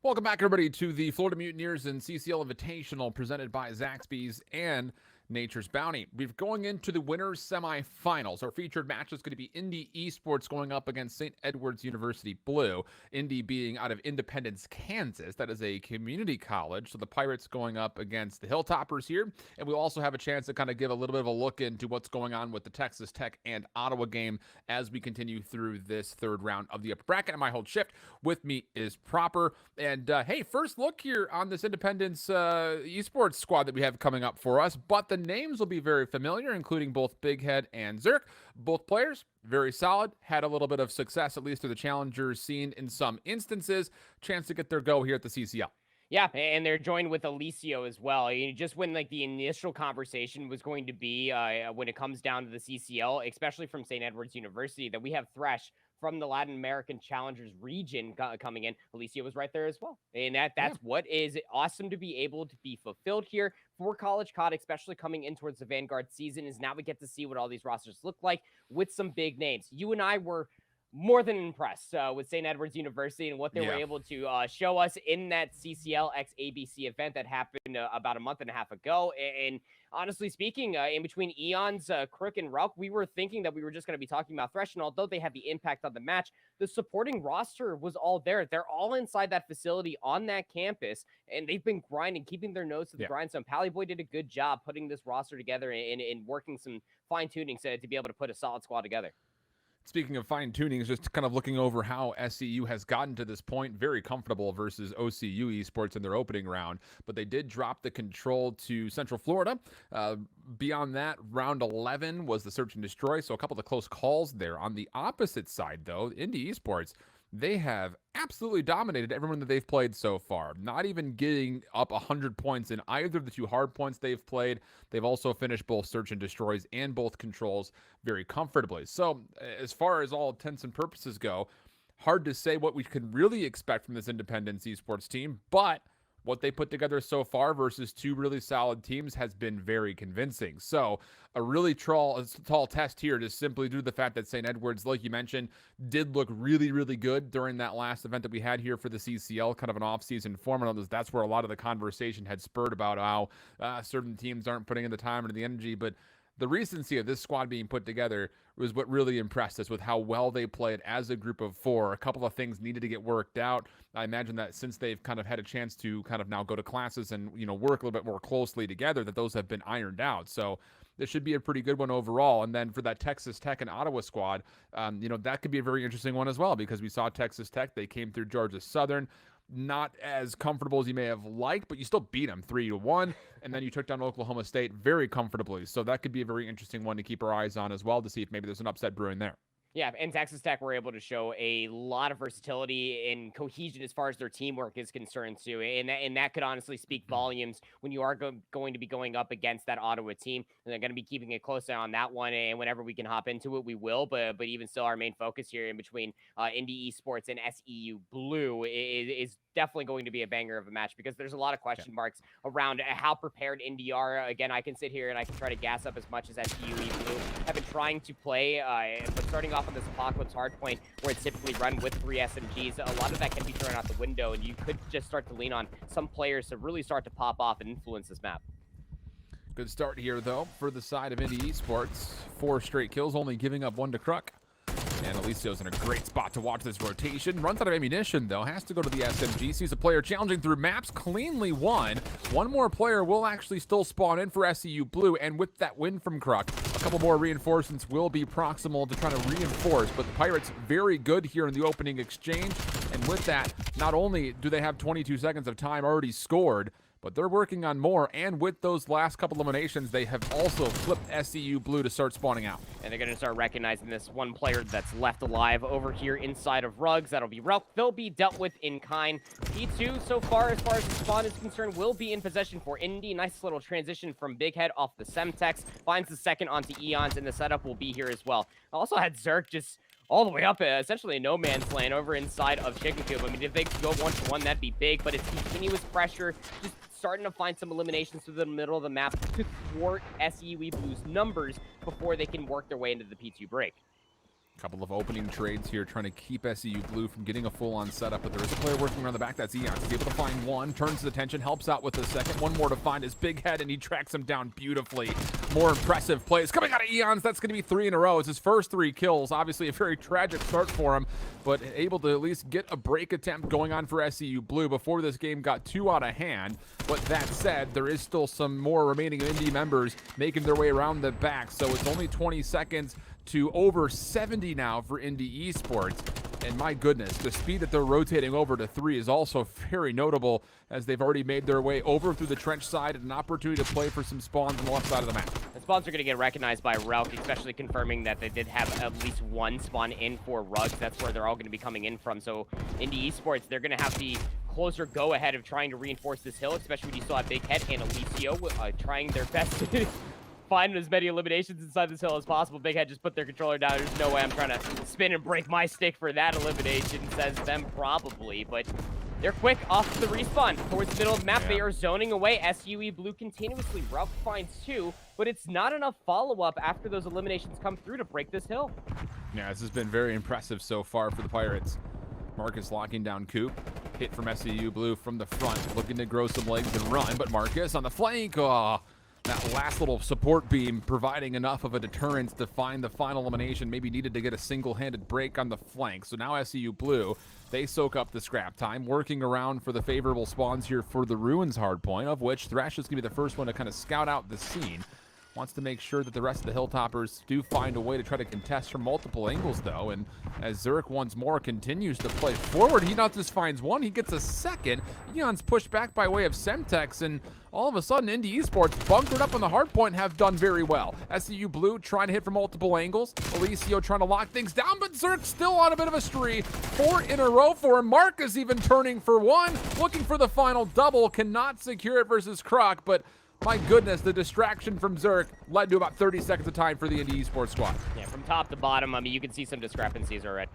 Welcome back, everybody, to the Florida Mutineers and CCL Invitational presented by Zaxby's and Nature's Bounty. We're going into the winners' semifinals. Our featured match is going to be Indy Esports going up against St. Edward's University Blue. Indy being out of Independence, Kansas. That is a community college. So the Pirates going up against the Hilltoppers here. And we'll also have a chance to kind of give a little bit of a look into what's going on with the Texas Tech and Ottawa game as we continue through this third round of the upper bracket. And my hold shift with me is Proper. And hey, first look here on this Independence Esports squad that we have coming up for us. But the names will be very familiar, including both Big Head and Zerk. Both players, very solid, had a little bit of success, at least through the challengers scene in some instances. Chance to get their go here at the CCL. Yeah, and they're joined with Alicio as well. Just when the initial conversation was going to be when it comes down to the CCL, especially from St. Edward's University, that we have Thresh from the Latin American Challengers region coming in. Alicia was right there as well. And that's what is awesome to be able to be fulfilled here for College COD, especially coming in towards the Vanguard season, is now we get to see what all these rosters look like with some big names. You and I were more than impressed with St. Edward's University and what they were able to show us in that CCL X ABC event that happened about a month and a half ago. And honestly speaking, in between Eons, Crook, and Ralk, we were thinking that we were just going to be talking about Thresh. And although they had the impact on the match, the supporting roster was all there. They're all inside that facility on that campus, and they've been grinding, keeping their nose to the grind. So Pally Boy did a good job putting this roster together and working some fine-tuning to be able to put a solid squad together. Speaking of fine-tuning, is just kind of looking over how SEU has gotten to this point, very comfortable versus OCU Esports in their opening round, but they did drop the control to Central Florida. Beyond that, round 11 was the search and destroy, so a couple of close calls there. On the opposite side, though, Indy Esports, they have absolutely dominated everyone that they've played so far, not even getting up 100 points in either of the two hard points they've played. They've also finished both search and destroys and both controls very comfortably. So as far as all intents and purposes go, hard to say what we can really expect from this Independence Esports team, but what they put together so far versus two really solid teams has been very convincing. So a really tall test here just simply due to the fact that St. Edward's, like you mentioned, did look really, really good during that last event that we had here for the CCL, kind of an off-season format. That's where a lot of the conversation had spurred about how certain teams aren't putting in the time and the energy, but the recency of this squad being put together was what really impressed us with how well they played as a group of four. A couple of things needed to get worked out. I imagine that since they've kind of had a chance to kind of now go to classes and, work a little bit more closely together, that those have been ironed out. So this should be a pretty good one overall. And then for that Texas Tech and Ottawa squad, that could be a very interesting one as well, because we saw Texas Tech. They came through Georgia Southern. Not as comfortable as you may have liked, but you still beat them 3-1, and then you took down Oklahoma State very comfortably. So that could be a very interesting one to keep our eyes on as well, to see if maybe there's an upset brewing there. Yeah, and Texas Tech were able to show a lot of versatility and cohesion as far as their teamwork is concerned, too. And that could honestly speak volumes when you are going to be going up against that Ottawa team. And they're going to be keeping a close eye on that one. And whenever we can hop into it, we will. But even still, our main focus here in between Indy Esports and SEU Blue is definitely going to be a banger of a match, because there's a lot of question marks around how prepared Indy are. Again, I can sit here and I can try to gas up as much as SEU Blue have been trying to play, but starting off on this Apocalypse hardpoint where it's typically run with 3 SMGs, a lot of that can be thrown out the window, and you could just start to lean on some players to really start to pop off and influence this map. Good start here, though, for the side of Indy Esports. 4 straight kills, only giving up 1 to Crook. And Alicio's in a great spot to watch this rotation. Runs out of ammunition, though. Has to go to the SMG. Sees a player challenging through maps. Cleanly won. One more player will actually still spawn in for SEU Blue. And with that win from Kruk, a couple more reinforcements will be proximal to try to reinforce. But the Pirates very good here in the opening exchange. And with that, not only do they have 22 seconds of time already scored, but they're working on more, and with those last couple eliminations, they have also flipped SEU Blue to start spawning out. And they're going to start recognizing this one player that's left alive over here inside of Rugs. That'll be Relk. They'll be dealt with in kind. P2, so far as the spawn is concerned, will be in possession for Indy. Nice little transition from Big Head off the Semtex. Finds the second onto Eons, and the setup will be here as well. Also had Zerk just all the way up, essentially a no man's land over inside of Chicken Coop. I mean, if they could go 1-1, that'd be big, but it's continuous pressure, just starting to find some eliminations through the middle of the map to thwart SEU Blue's numbers before they can work their way into the P2 break. Couple of opening trades here trying to keep SEU Blue from getting a full-on setup, but there is a player working around the back. That's Eons. He's able to find one, turns his attention, helps out with the second. One more to find his big head, and he tracks him down beautifully. More impressive plays coming out of Eons. That's going to be 3 in a row. It's his first 3 kills. Obviously a very tragic start for him, but able to at least get a break attempt going on for SEU Blue before this game got too out of hand. But that said, there is still some more remaining Indy members making their way around the back, so it's only 20 seconds to over 70 now for Indy Esports. And my goodness, the speed that they're rotating over to 3 is also very notable, as they've already made their way over through the trench side and an opportunity to play for some spawns on the left side of the map. The spawns are going to get recognized by Relk, especially confirming that they did have at least one spawn in for Rugs. That's where they're all going to be coming in from. So Indy Esports, they're going to have the closer go ahead of trying to reinforce this hill, especially when you still have Big Head and Alicio trying their best to find as many eliminations inside this hill as possible. Big Head just put their controller down. There's no way I'm trying to spin and break my stick for that elimination, says them probably, but they're quick off the respawn towards the middle of the map. They are zoning away. SUE Blue continuously. Ralph finds 2, but it's not enough follow-up after those eliminations come through to break this hill. Yeah, this has been very impressive so far for the Pirates. Marcus locking down Coop. Hit from SEU Blue from the front, looking to grow some legs and run, but Marcus on the flank. Oh, that last little support beam providing enough of a deterrence to find the final elimination. Maybe needed to get a single-handed break on the flank. So now SEU Blue, they soak up the scrap time, working around for the favorable spawns here for the Ruins hardpoint, of which Thresh is going to be the first one to kind of scout out the scene. Wants to make sure that the rest of the Hilltoppers do find a way to try to contest from multiple angles, though. And as Zurich once more continues to play forward, he not just finds one, he gets a second. Eon's pushed back by way of Semtex, and all of a sudden, Indy Esports bunkered up on the hard point have done very well. SEU Blue trying to hit from multiple angles. Alicio trying to lock things down, but Zurich still on a bit of a streak. 4 in a row for him. Marcus even turning for 1, looking for the final double. Cannot secure it versus Croc, but my goodness, the distraction from Zurich led to about 30 seconds of time for the Indy Esports squad. Yeah, from top to bottom, I mean, you can see some discrepancies already.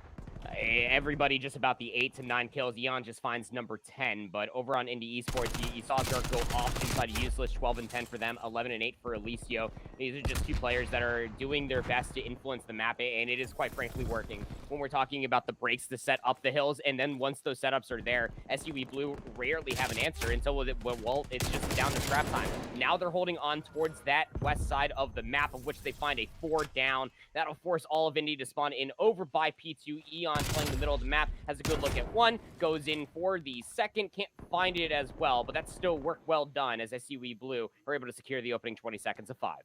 Everybody just about the 8 to 9 kills. Eon just finds number 10, but over on Indy Esports, you saw Zurich go off inside of useless. 12 and 10 for them, 11 and 8 for Alicio. These are just 2 players that are doing their best to influence the map, and it is quite frankly working. When we're talking about the breaks to set up the hills, and then once those setups are there, SUE Blue rarely have an answer until, well, it's just down to scrap time. Now they're holding on towards that west side of the map, of which they find a 4 down. That'll force all of Indy to spawn in over by P2. Eon playing the middle of the map, has a good look at 1, goes in for the second, can't find it as well, but that's still work well done as SUE Blue are able to secure the opening 20 seconds of 5.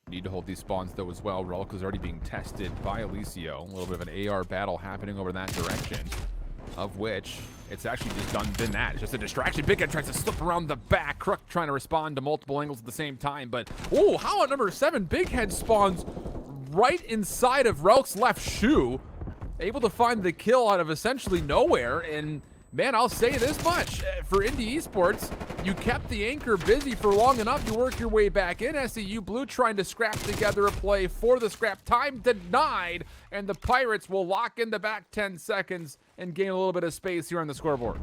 Need to hold these spawns though as well. Relic is already being tested by Alicio. A little bit of an AR battle happening over in that direction, of which it's actually just been that. It's just a distraction. Big Head tries to slip around the back. Crook trying to respond to multiple angles at the same time, but oh, how at number 7, Big Head spawns right inside of Relk's left shoe. Able to find the kill out of essentially nowhere, and man, I'll say this much. For Indy Esports, you kept the anchor busy for long enough to work your way back in. SEU Blue trying to scrap together a play for the scrap. Time denied, and the Pirates will lock in the back 10 seconds and gain a little bit of space here on the scoreboard.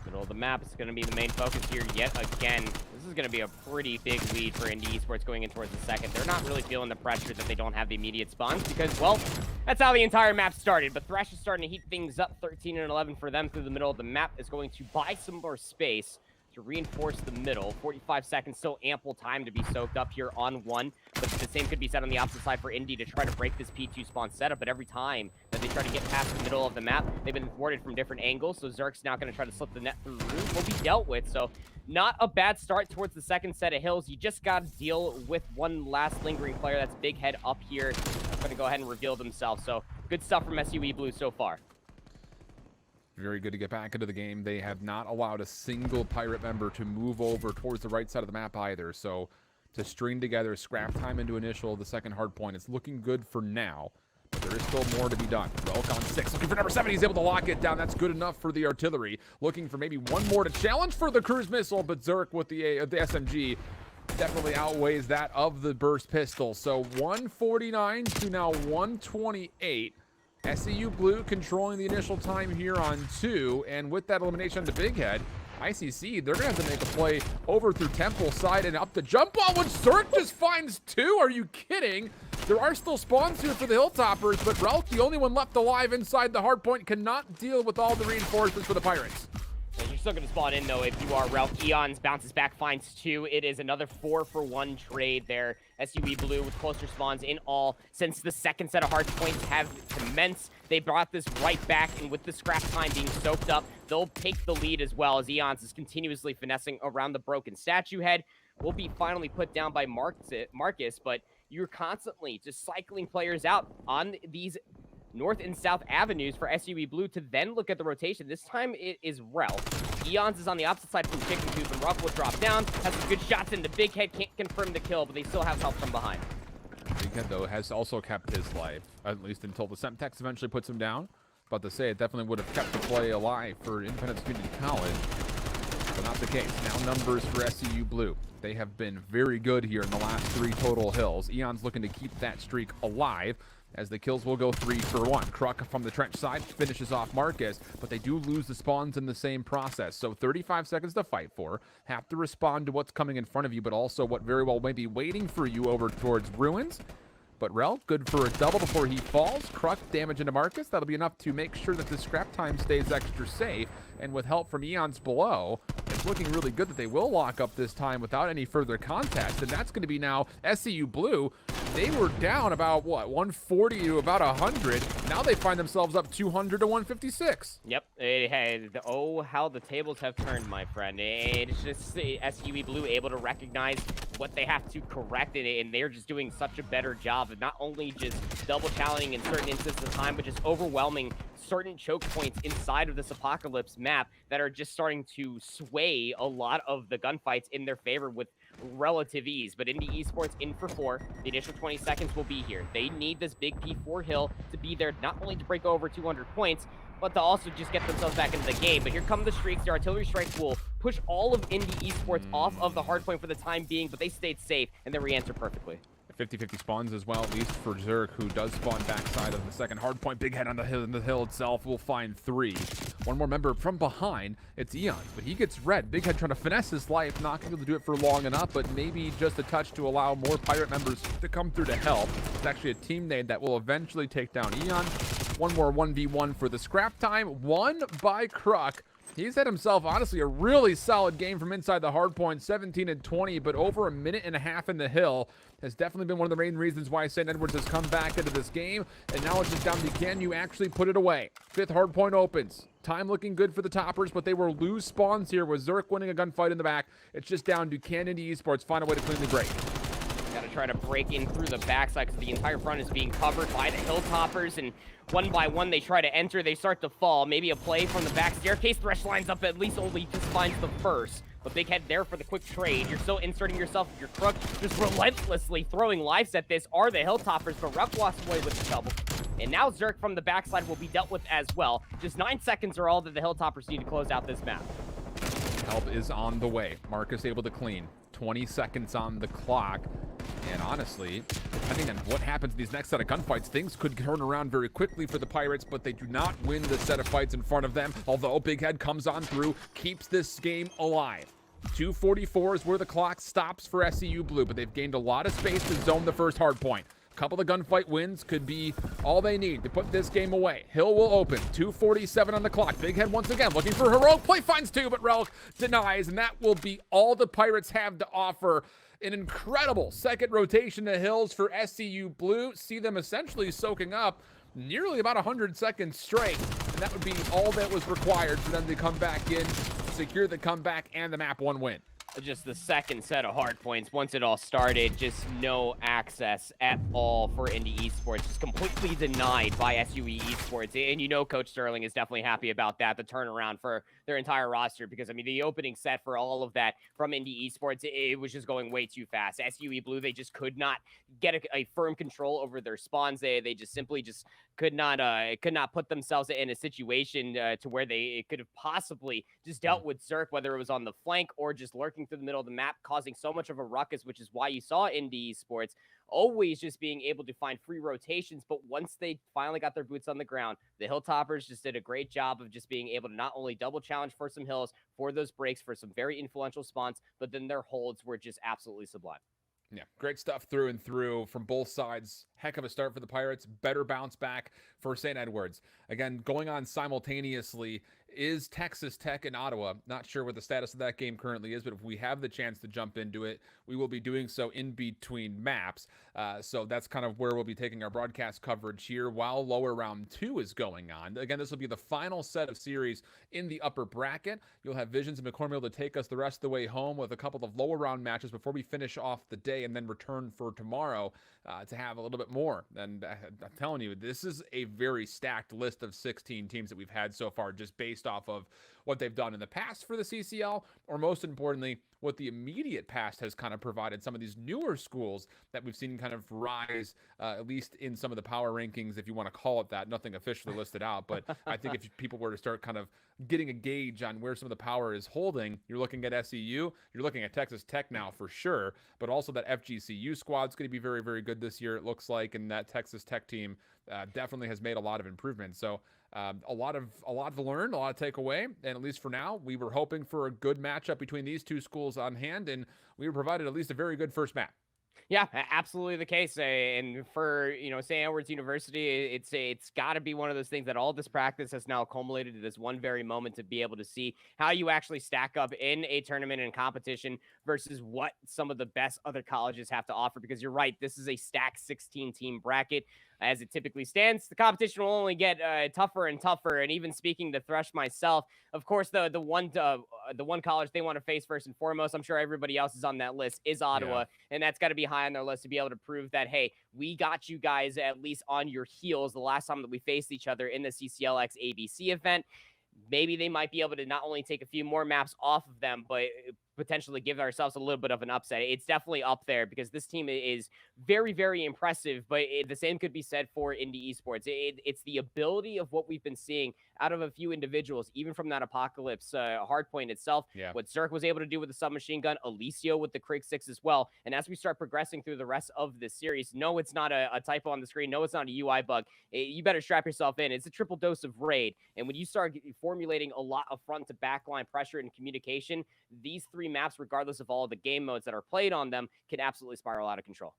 Middle of the map is going to be the main focus here yet again. This is going to be a pretty big lead for Indy Esports going in towards the second. They're not really feeling the pressure that they don't have the immediate spawns because, well, that's how the entire map started. But Thresh is starting to heat things up. 13 and 11 for them through the middle of the map is going to buy some more space to reinforce the middle. 45 seconds, still ample time to be soaked up here on 1. But the same could be said on the opposite side for Indy to try to break this P2 spawn setup. But every time that they try to get past the middle of the map, they've been thwarted from different angles. So Zerk's now going to try to slip the net through the roof. Will be dealt with. So not a bad start towards the second set of hills. You just got to deal with one last lingering player. That's Big Head up here. That's going to go ahead and reveal themselves. So good stuff from SUE Blue so far. Very good to get back into the game. They have not allowed a single Pirate member to move over towards the right side of the map either. So to string together scrap time into initial, the second hard point, it's looking good for now. But there is still more to be done. Relk on 6, looking for number 7. He's able to lock it down. That's good enough for the artillery. Looking for maybe one more to challenge for the cruise missile, but Zurich with the SMG definitely outweighs that of the burst pistol. So 149 to now 128. SEU Blue controlling the initial time here on 2, and with that elimination to Big Head, ICC, they're going to have to make a play over through Temple side and up the jump ball, which Zurich just finds 2. Are you kidding? There are still spawns here for the Hilltoppers, but Relk, the only one left alive inside the hardpoint, cannot deal with all the reinforcements for the Pirates. And you're still going to spawn in, though, if you are Ralph. Eons bounces back, finds 2. It is another 4-for-1 trade there. SUE Blue with closer spawns in all. Since the second set of hard points have commenced, they brought this right back, and with the scrap time being soaked up, they'll take the lead as well, as Eons is continuously finessing around the broken statue head. Will be finally put down by Marcus, but you're constantly just cycling players out on these north and south avenues for SUE Blue to then look at the rotation. This time it is Ralph. Eons is on the opposite side from Chicken Tooth, and Ruff will drop down, has some good shots in. The Big Head can't confirm the kill, but they still have help from behind. Big Head, though, has also kept his life, at least until the Semtex eventually puts him down. About to say, it definitely would have kept the play alive for Independence Community College, but not the case. Now numbers for SEU Blue. They have been very good here in the last 3 total hills. Eon's looking to keep that streak alive, as the kills will go 3-for-1. Kruk from the trench side finishes off Marcus, but they do lose the spawns in the same process. So 35 seconds to fight for. Have to respond to what's coming in front of you, but also what very well may be waiting for you over towards Ruins. But Rel, good for a double before he falls. Kruk damage into Marcus. That'll be enough to make sure that the scrap time stays extra safe. And with help from Eons below, it's looking really good that they will lock up this time without any further contest. And that's going to be now SEU Blue. They were down about, what, 140 to about 100. Now they find themselves up 200 to 156. Yep. Oh, how the tables have turned, my friend. It's just SUE Blue able to recognize what they have to correct it, and they're just doing such a better job of not only just double challenging in certain instances of time, but just overwhelming certain choke points inside of this Apocalypse map that are just starting to sway a lot of the gunfights in their favor with relative ease. But Indy Esports in for 4. The initial 20 seconds will be here. They need this big P4 hill to be there, not only to break over 200 points, but to also just get themselves back into the game. But here come the streaks. The artillery strikes will push all of Indy Esports off of the hard point for the time being, but they stayed safe, and they re-answer perfectly. 50-50 spawns as well, at least for Zerk, who does spawn backside of the second hard point. Big Head on the hill itself will find 3. One more member from behind. It's Eons, but he gets red. Big Head trying to finesse his life, not going to be able to do it for long enough, but maybe just a touch to allow more Pirate members to come through to help. It's actually a team nade that will eventually take down Eon. One more 1v1 for the scrap time, won by Kruk. He's had himself, honestly, a really solid game from inside the hard point, 17 and 20, but over a minute and a half in the hill has definitely been one of the main reasons why St. Edwards has come back into this game. And now it's just down to, can you actually put it away? 5th hard point opens. Time looking good for the Toppers, but they will lose spawns here with Zerk winning a gunfight in the back. It's just down to, can Indy Esports find a way to clean the break? Got to try to break in through the backside because the entire front is being covered by the Hilltoppers, and one by one they try to enter. They start to fall. Maybe a play from the back staircase. Thresh lines up, at least only just finds the first. But Big Head there for the quick trade. You're still inserting yourself with your Kruk, just relentlessly throwing lives at this are the Hilltoppers, but Ruck walks away with the double. And now Zerk from the backside will be dealt with as well. Just 9 seconds are all that the Hilltoppers need to close out this map. Help is on the way. Marcus able to clean. 20 seconds on the clock. And honestly, depending on what happens in these next set of gunfights, things could turn around very quickly for the Pirates, but they do not win the set of fights in front of them, although Big Head comes on through, keeps this game alive. 2:44 is where the clock stops for SEU Blue, but they've gained a lot of space to zone the first hard point. A couple of gunfight wins could be all they need to put this game away. Hill will open. 2:47 on the clock. Big Head once again looking for heroic play. Finds 2, but Relk denies, and that will be all the Pirates have to offer. An incredible second rotation to Hills for SEU Blue. See them essentially soaking up nearly about 100 seconds straight, and that would be all that was required for them to come back in, secure the comeback, and the map 1 win. Just the second set of hard points. Once it all started, just no access at all for Indy Esports. Just completely denied by SUE Esports. And you know Coach Sterling is definitely happy about that, the turnaround for their entire roster. Because, I mean, the opening set for all of that from Indy Esports, it was just going way too fast. SUE Blue, they just could not get a firm control over their spawns. They just simply just could not put themselves in a situation to where they could have possibly just dealt with Zerk, whether it was on the flank or just lurking through the middle of the map, causing so much of a ruckus, which is why you saw Indy Esports always just being able to find free rotations. But once they finally got their boots on the ground, the Hilltoppers just did a great job of just being able to not only double challenge for some hills, for those breaks, for some very influential spawns, but then their holds were just absolutely sublime. Yeah, great stuff through and through from both sides. Heck of a start for the Pirates. Better bounce back for St. Edwards. Again, going on simultaneously is Texas Tech and Ottawa. Not sure what the status of that game currently is, but if we have the chance to jump into it, we will be doing so in between maps. So that's kind of where we'll be taking our broadcast coverage here while lower round 2 is going on. Again, this will be the final set of series in the upper bracket. You'll have Visions and McCormick to take us the rest of the way home with a couple of lower round matches before we finish off the day and then return for tomorrow to have a little bit more. And I'm telling you, this is a very stacked list of 16 teams that we've had so far, just based off of what they've done in the past for the CCL, or most importantly, what the immediate past has kind of provided. Some of these newer schools that we've seen kind of rise, at least in some of the power rankings, if you want to call it that. Nothing officially listed out, but I think if people were to start kind of getting a gauge on where some of the power is holding, you're looking at SEU, you're looking at Texas Tech now for sure, but also that FGCU squad's going to be very, very good this year, it looks like, and that Texas Tech team definitely has made a lot of improvements. So a lot to learn, a lot to take away, and at least for now, we were hoping for a good matchup between these two schools on hand, and we were provided at least a very good first map. Yeah, absolutely the case. And for, St. Edward's University, it's got to be one of those things that all this practice has now culminated to this one very moment to be able to see how you actually stack up in a tournament and competition versus what some of the best other colleges have to offer. Because you're right, this is a stacked 16-team bracket. As it typically stands, the competition will only get tougher and tougher. And even speaking to Thresh myself, of course, the one college they want to face first and foremost, I'm sure everybody else is on that list, is Ottawa. Yeah. And that's got to be high on their list to be able to prove that, hey, we got you guys at least on your heels the last time that we faced each other in the CCLX ABC event. Maybe they might be able to not only take a few more maps off of them, but potentially give ourselves a little bit of an upset. It's definitely up there because this team is very, very impressive, but the same could be said for Indy Esports. It's the ability of what we've been seeing out of a few individuals, even from that Apocalypse hardpoint itself. Yeah. What Zerk was able to do with the submachine gun, Alicio with the Krig 6 as well. And as we start progressing through the rest of this series, no, it's not a typo on the screen. No, it's not a UI bug. You better strap yourself in. It's a triple dose of raid. And when you start formulating a lot of front to back line pressure and communication, these three maps, regardless of all of the game modes that are played on them, can absolutely spiral out of control.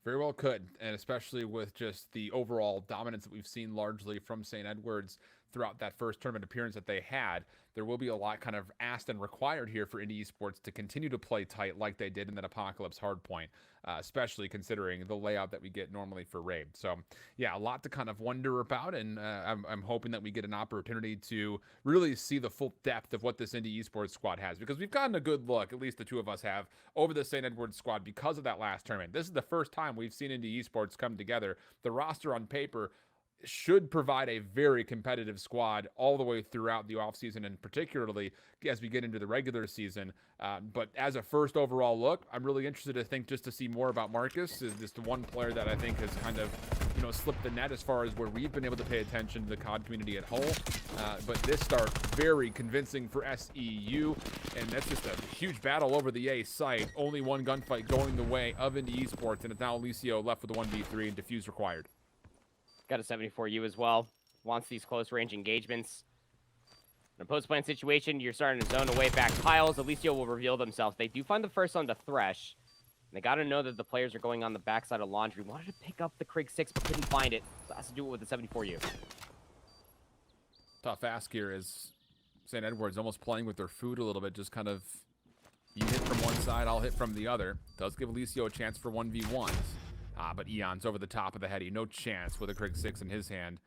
Very well could, and especially with just the overall dominance that we've seen largely from St. Edwards throughout that first tournament appearance that they had, there will be a lot kind of asked and required here for Indy Esports to continue to play tight like they did in that Apocalypse hardpoint, especially considering the layout that we get normally for Raid. So, yeah, a lot to kind of wonder about, and I'm hoping that we get an opportunity to really see the full depth of what this Indy Esports squad has, because we've gotten a good look, at least the two of us have, over the St. Edwards squad because of that last tournament. This is the first time we've seen Indy Esports come together. The roster on paper should provide a very competitive squad all the way throughout the offseason, and particularly as we get into the regular season. But as a first overall look, I'm really interested to think just to see more about Marcus. Is this the one player that I think has kind of, slipped the net as far as where we've been able to pay attention to the COD community at whole. But this start very convincing for SEU, and that's just a huge battle over the A site. Only one gunfight going the way of Indy Esports, and it's now Alicio left with the 1v3 and defuse required. Got a 74U as well. Wants these close range engagements. In a post-plan situation, you're starting to zone away back piles. Alicio will reveal themselves. They do find the first on the Thresh. They got to know that the players are going on the backside of Laundry. Wanted to pick up the Krig 6, but couldn't find it. So has to do it with the 74U. Tough ask here is St. Edwards almost playing with their food a little bit. Just kind of, you hit from one side, I'll hit from the other. Does give Alicio a chance for 1v1s. But Eon's over the top of the heady. No chance with a Krig 6 in his hand.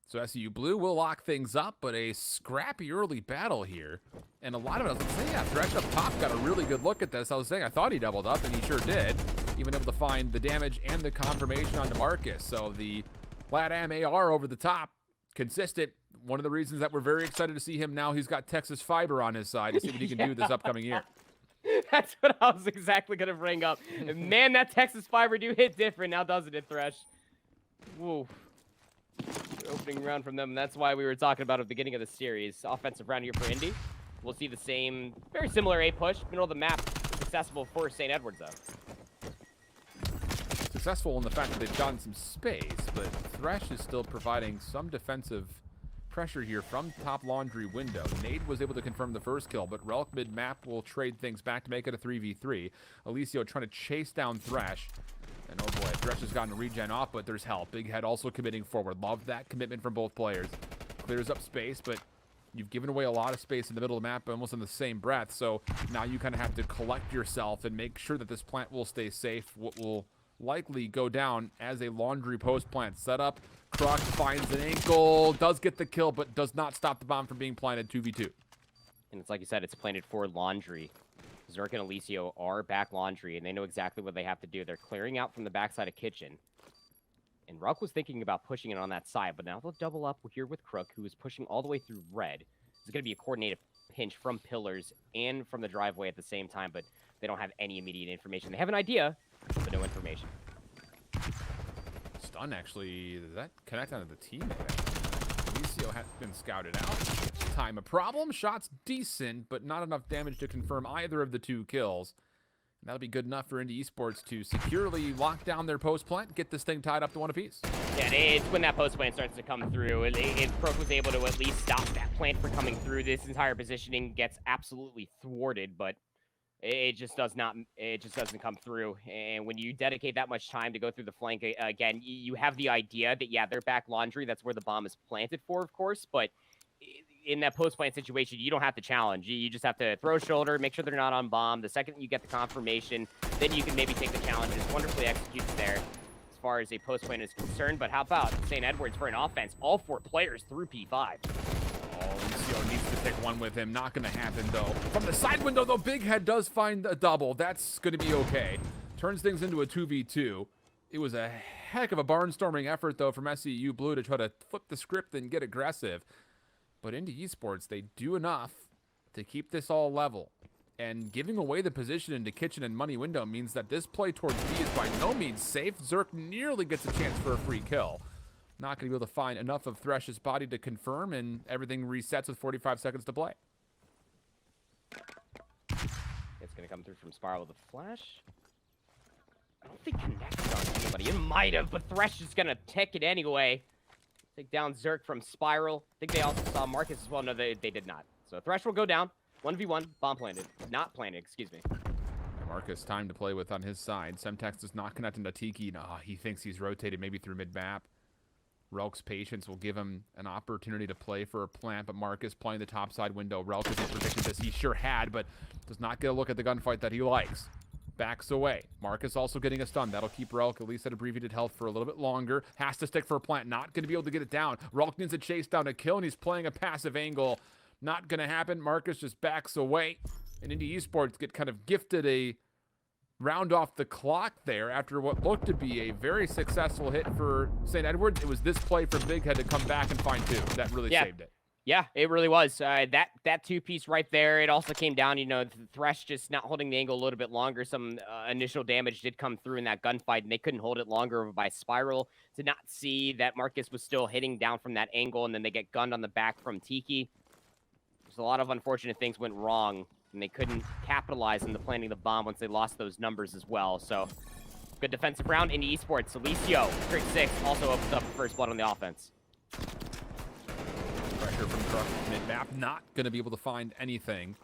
So SEU Blue will lock things up, but a scrappy early battle here. And a lot of it, I was saying, yeah, Thresh up top got a really good look at this. I was saying I thought he doubled up, and he sure did. Even able to find the damage and the confirmation on DeMarcus. So the LATAM AR over the top, consistent. One of the reasons that we're very excited to see him now, he's got Texas Fiber on his side to see what he can do this upcoming year. That's what I was exactly going to bring up. And man, that Texas Fiber do hit different now, doesn't it, Thresh? Whoa. Opening round from them, and that's why we were talking about at the beginning of the series. Offensive round here for Indy. We'll see the same, very similar A push. Middle of the map, successful for St. Edwards, though. Successful in the fact that they've gotten some space, but Thresh is still providing some defensive pressure here from top laundry window. Nade was able to confirm the first kill, but Relk mid-map will trade things back to make it a 3v3. Alicio trying to chase down Thresh. And oh boy, Thresh has gotten a regen off, but there's help. Big Head also committing forward. Love that commitment from both players. Clears up space, but you've given away a lot of space in the middle of the map almost in the same breath. So now you kind of have to collect yourself and make sure that this plant will stay safe. What will likely go down as a laundry post plant setup. Kruk finds an ankle, does get the kill, but does not stop the bomb from being planted 2v2. And it's like you said, it's planted for laundry. Zerk and Alicio are back laundry, and they know exactly what they have to do. They're clearing out from the backside of kitchen. And Ruck was thinking about pushing it on that side, but now they'll double up here with Kruk, who is pushing all the way through red. It's going to be a coordinated pinch from pillars and from the driveway at the same time, but they don't have any immediate information. They have an idea, but no information. Stun, actually, does that connect onto the teammate? Alicio has been scouted out. Time a problem. Shots decent, but not enough damage to confirm either of the two kills. And that'll be good enough for Indy Esports to securely lock down their post plant, get this thing tied up to one apiece. Yeah, it's when that post plant starts to come through. If Kruk was able to at least stop that plant from coming through, this entire positioning gets absolutely thwarted, but it just doesn't come through. And when you dedicate that much time to go through the flank, again, you have the idea that, yeah, they're back laundry. That's where the bomb is planted for, of course. But in that post-plant situation, you don't have to challenge. You just have to throw shoulder, make sure they're not on bomb. The second you get the confirmation, then you can maybe take the challenge. It's wonderfully executed there as far as a post-plant is concerned. But how about St. Edwards for an offense? All 4 players through P5. Alicio needs to take one with him. Not going to happen, though. From the side window, though, Big Head does find a double. That's going to be okay. Turns things into a 2v2. It was a heck of a barnstorming effort, though, from SEU Blue to try to flip the script and get aggressive. But Indy Esports, they do enough to keep this all level. And giving away the position into kitchen and money window means that this play towards B is by no means safe. Zerk nearly gets a chance for a free kill. Not going to be able to find enough of Thresh's body to confirm, and everything resets with 45 seconds to play. It's going to come through from Spiral with a flash. I don't think connected on anybody. It might have, but Thresh is going to take it anyway. Take down Zerk from Spiral. I think they also saw Marcus as well. No, they did not. So Thresh will go down. 1v1. Bomb planted. Not planted, excuse me. Marcus, time to play with on his side. Semtex does not connect into Tiki. No, he thinks he's rotated maybe through mid-map. Relk's patience will give him an opportunity to play for a plant, but Marcus playing the top side window. Relk has predicted this. He sure had, but does not get a look at the gunfight that he likes. Backs away. Marcus also getting a stun. That'll keep Relk at least at abbreviated health for a little bit longer. Has to stick for a plant. Not going to be able to get it down. Relk needs to chase down a kill, and he's playing a passive angle. Not going to happen. Marcus just backs away. And Indy Esports get kind of gifted a round off the clock there after what looked to be a very successful hit for St. Edwards. It was this play for Big Head to come back and find 2 that really saved it. Yeah, it really was. That 2-piece right there, it also came down, Thresh just not holding the angle a little bit longer. Some initial damage did come through in that gunfight, and they couldn't hold it longer by Spiral. Did not see that Marcus was still hitting down from that angle, and then they get gunned on the back from Tiki. There's a lot of unfortunate things went wrong, and they couldn't capitalize on the planting the bomb once they lost those numbers as well. So, good defensive round. Indy Esports, Alicio, Trick 6, also opens up first blood on the offense. Pressure from Kruk mid-map, not going to be able to find anything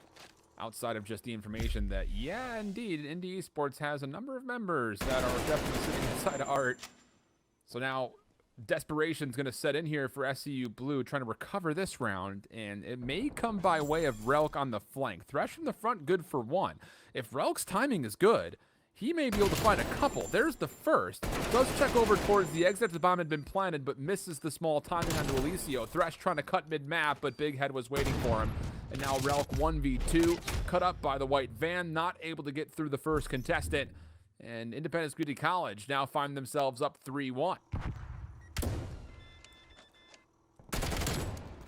outside of just the information that, yeah, indeed, Indy Esports has a number of members that are definitely sitting inside of Art. So now desperation's going to set in here for SEU Blue, trying to recover this round, and it may come by way of Relk on the flank. Thresh from the front, good for 1. If Relk's timing is good, he may be able to find a couple. There's the first. Does check over towards the exit. The bomb had been planted, but misses the small timing onto Alicio. Thresh trying to cut mid-map, but Big Head was waiting for him. And now Relk 1v2, cut up by the white van, not able to get through the first contestant. And Independence Community College now find themselves up 3-1.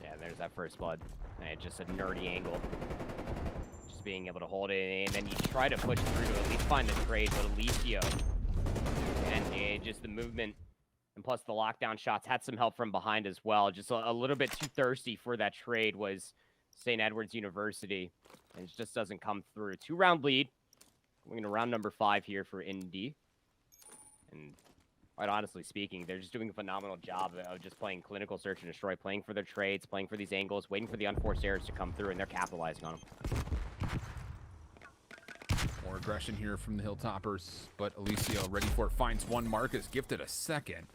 Yeah, there's that first blood. And just a nerdy angle. Being able to hold it, and then you try to push through to at least find the trade, but Alicio, and just the movement, and plus the lockdown shots had some help from behind as well. Just a little bit too thirsty for that trade was St. Edwards University, and it just doesn't come through. 2-round lead. We're going to round number 5 here for Indy. And quite honestly speaking. They're just doing a phenomenal job of just playing clinical search and destroy, playing for their trades, playing for these angles, waiting for the unforced errors to come through, and they're capitalizing on them. More aggression here from the Hilltoppers, but Alicio ready for it, finds one. Marcus gifted a second.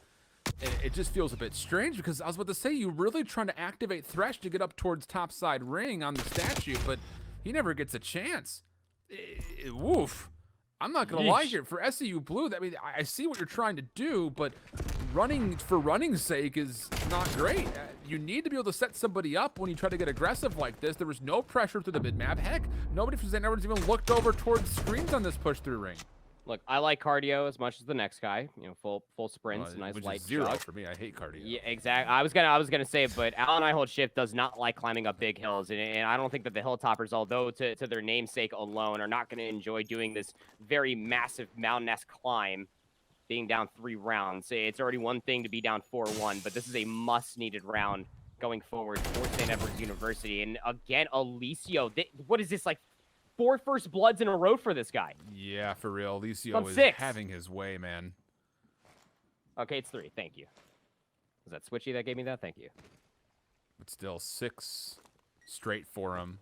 And it just feels a bit strange because I was about to say, you really trying to activate Thresh to get up towards topside ring on the statue, but he never gets a chance. Woof. I'm not going to lie here. For SEU Blue, I mean, I see what you're trying to do, but running for running's sake is not great. You need to be able to set somebody up when you try to get aggressive like this. There was no pressure through the mid-map. Heck, nobody from St. Edwards even looked over towards screens on this push-through ring. Look, I like cardio as much as the next guy. You know, full sprints, nice which light is zero jog. for me. I hate cardio. Yeah, exactly. I was gonna say, but Alan I Hold Shift does not like climbing up big hills, and I don't think that the Hilltoppers, although to their namesake alone, are not going to enjoy doing this very massive mountain-esque climb, being down 3 rounds. It's already one thing to be down 4-1, but this is a must-needed round going forward for St. Edwards University. And again, Alicio, what is this, like 4 first bloods in a row for this guy? Yeah, for real. Alicio is 6. having his way, man. Okay, it's 3. Thank you. Was that Switchy that gave me that? Thank you. But still, 6 straight for him.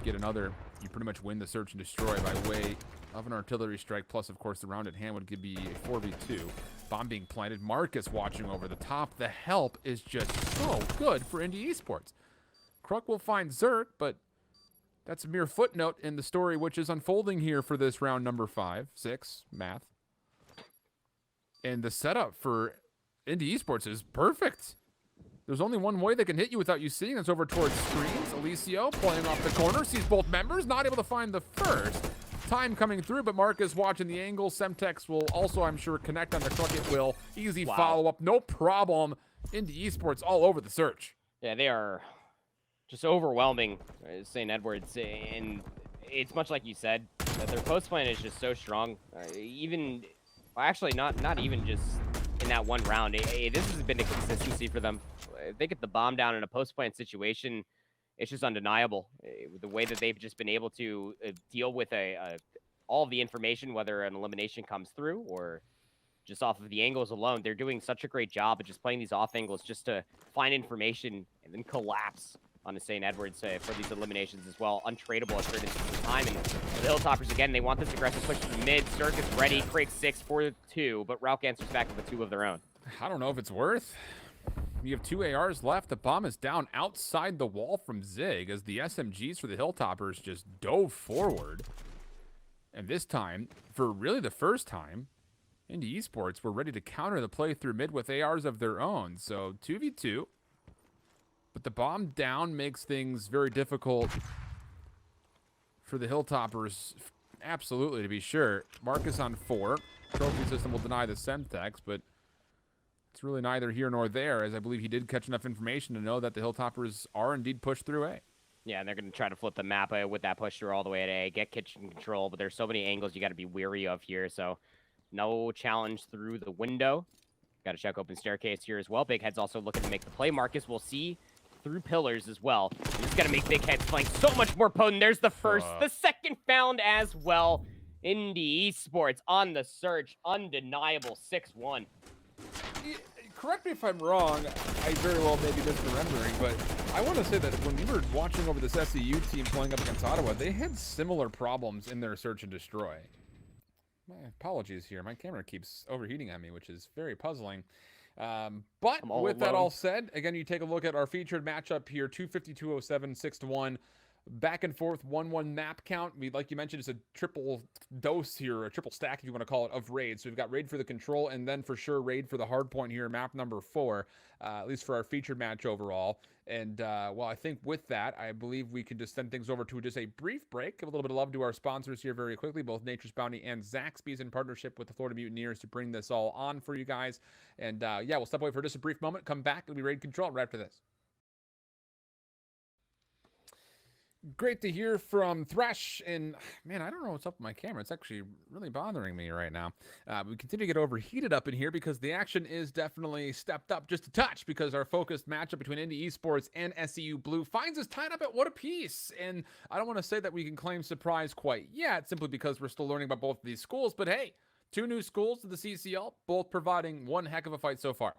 Get another. You pretty much win the search and destroy by way of an artillery strike. Plus, of course, the round at hand would give you a 4v2. Bomb being planted. Marcus watching over the top. The help is just so good for Indy Esports. Kruk will find Zerk, but that's a mere footnote in the story which is unfolding here for this round number 6, math. And the setup for Indy Esports is perfect. There's only one way they can hit you without you seeing. That's over towards screens. Alicio playing off the corner, sees both members, not able to find the first. Time coming through, but Marcus watching the angle. Semtex will also, I'm sure, connect on the truck. It will. Easy follow-up, no problem. Indy Esports all over the search. Yeah, they are just overwhelming St. Edwards, and it's much like you said, that their post plan is just so strong. Actually, not even just in that one round. This has been a consistency for them. If they get the bomb down in a post plant situation, it's just undeniable. The way that they've just been able to deal with all of the information, whether an elimination comes through or just off of the angles alone, they're doing such a great job of just playing these off angles just to find information and then collapse on the St. Edwards for these eliminations as well. Untradeable at certain time. And the Hilltoppers, again, they want this aggressive push to the mid. Circus ready. Break 6 for 2, but Rauk answers back with a 2 of their own. I don't know if it's worth. You have 2 ARs left. The bomb is down outside the wall from Zig as the SMGs for the Hilltoppers just dove forward. And this time, for really the first time, Indy Esports were ready to counter the play through mid with ARs of their own. So 2v2. But the bomb down makes things very difficult for the Hilltoppers. Absolutely, to be sure. Marcus on 4. Trophy system will deny the Semtex, but it's really neither here nor there, as I believe he did catch enough information to know that the Hilltoppers are indeed pushed through A. Yeah, and they're going to try to flip the map with that push through all the way at A, get kitchen control, but there's so many angles you got to be weary of here, so no challenge through the window. Got to check open staircase here as well. Big Head's also looking to make the play. Marcus will see through pillars as well. He's got to make Big Head's flank so much more potent. There's the first, the second found as well. Indy Esports on the search, undeniable 6-1. Correct me if I'm wrong, I very well may be misremembering, but I want to say that when we were watching over this SEU team playing up against Ottawa, they had similar problems in their search and destroy. My apologies here. My camera keeps overheating on me, which is very puzzling. But with that all said, again, you take a look at our featured matchup here, 250-207, 6-1. Back and forth, 1-1 map count. Like you mentioned, it's a triple dose here, a triple stack, if you want to call it, of raids. So we've got raid for the control, and then for sure raid for the hard point here, map number 4, at least for our featured match overall. And, well, I think with that, I believe we can just send things over to just a brief break. Give a little bit of love to our sponsors here very quickly, both Nature's Bounty and Zaxby's in partnership with the Florida Mutineers to bring this all on for you guys. And, yeah, we'll step away for just a brief moment, come back, it'll be raid control right after this. Great to hear from Thresh, and man, I don't know what's up with my camera. It's actually really bothering me right now. We continue to get overheated up in here because the action is definitely stepped up just a touch because our focused matchup between Indy Esports and SEU Blue finds us tied up at what a piece. And I don't want to say that we can claim surprise quite yet, simply because we're still learning about both of these schools, but hey, Two new schools to the CCL, both providing one heck of a fight so far.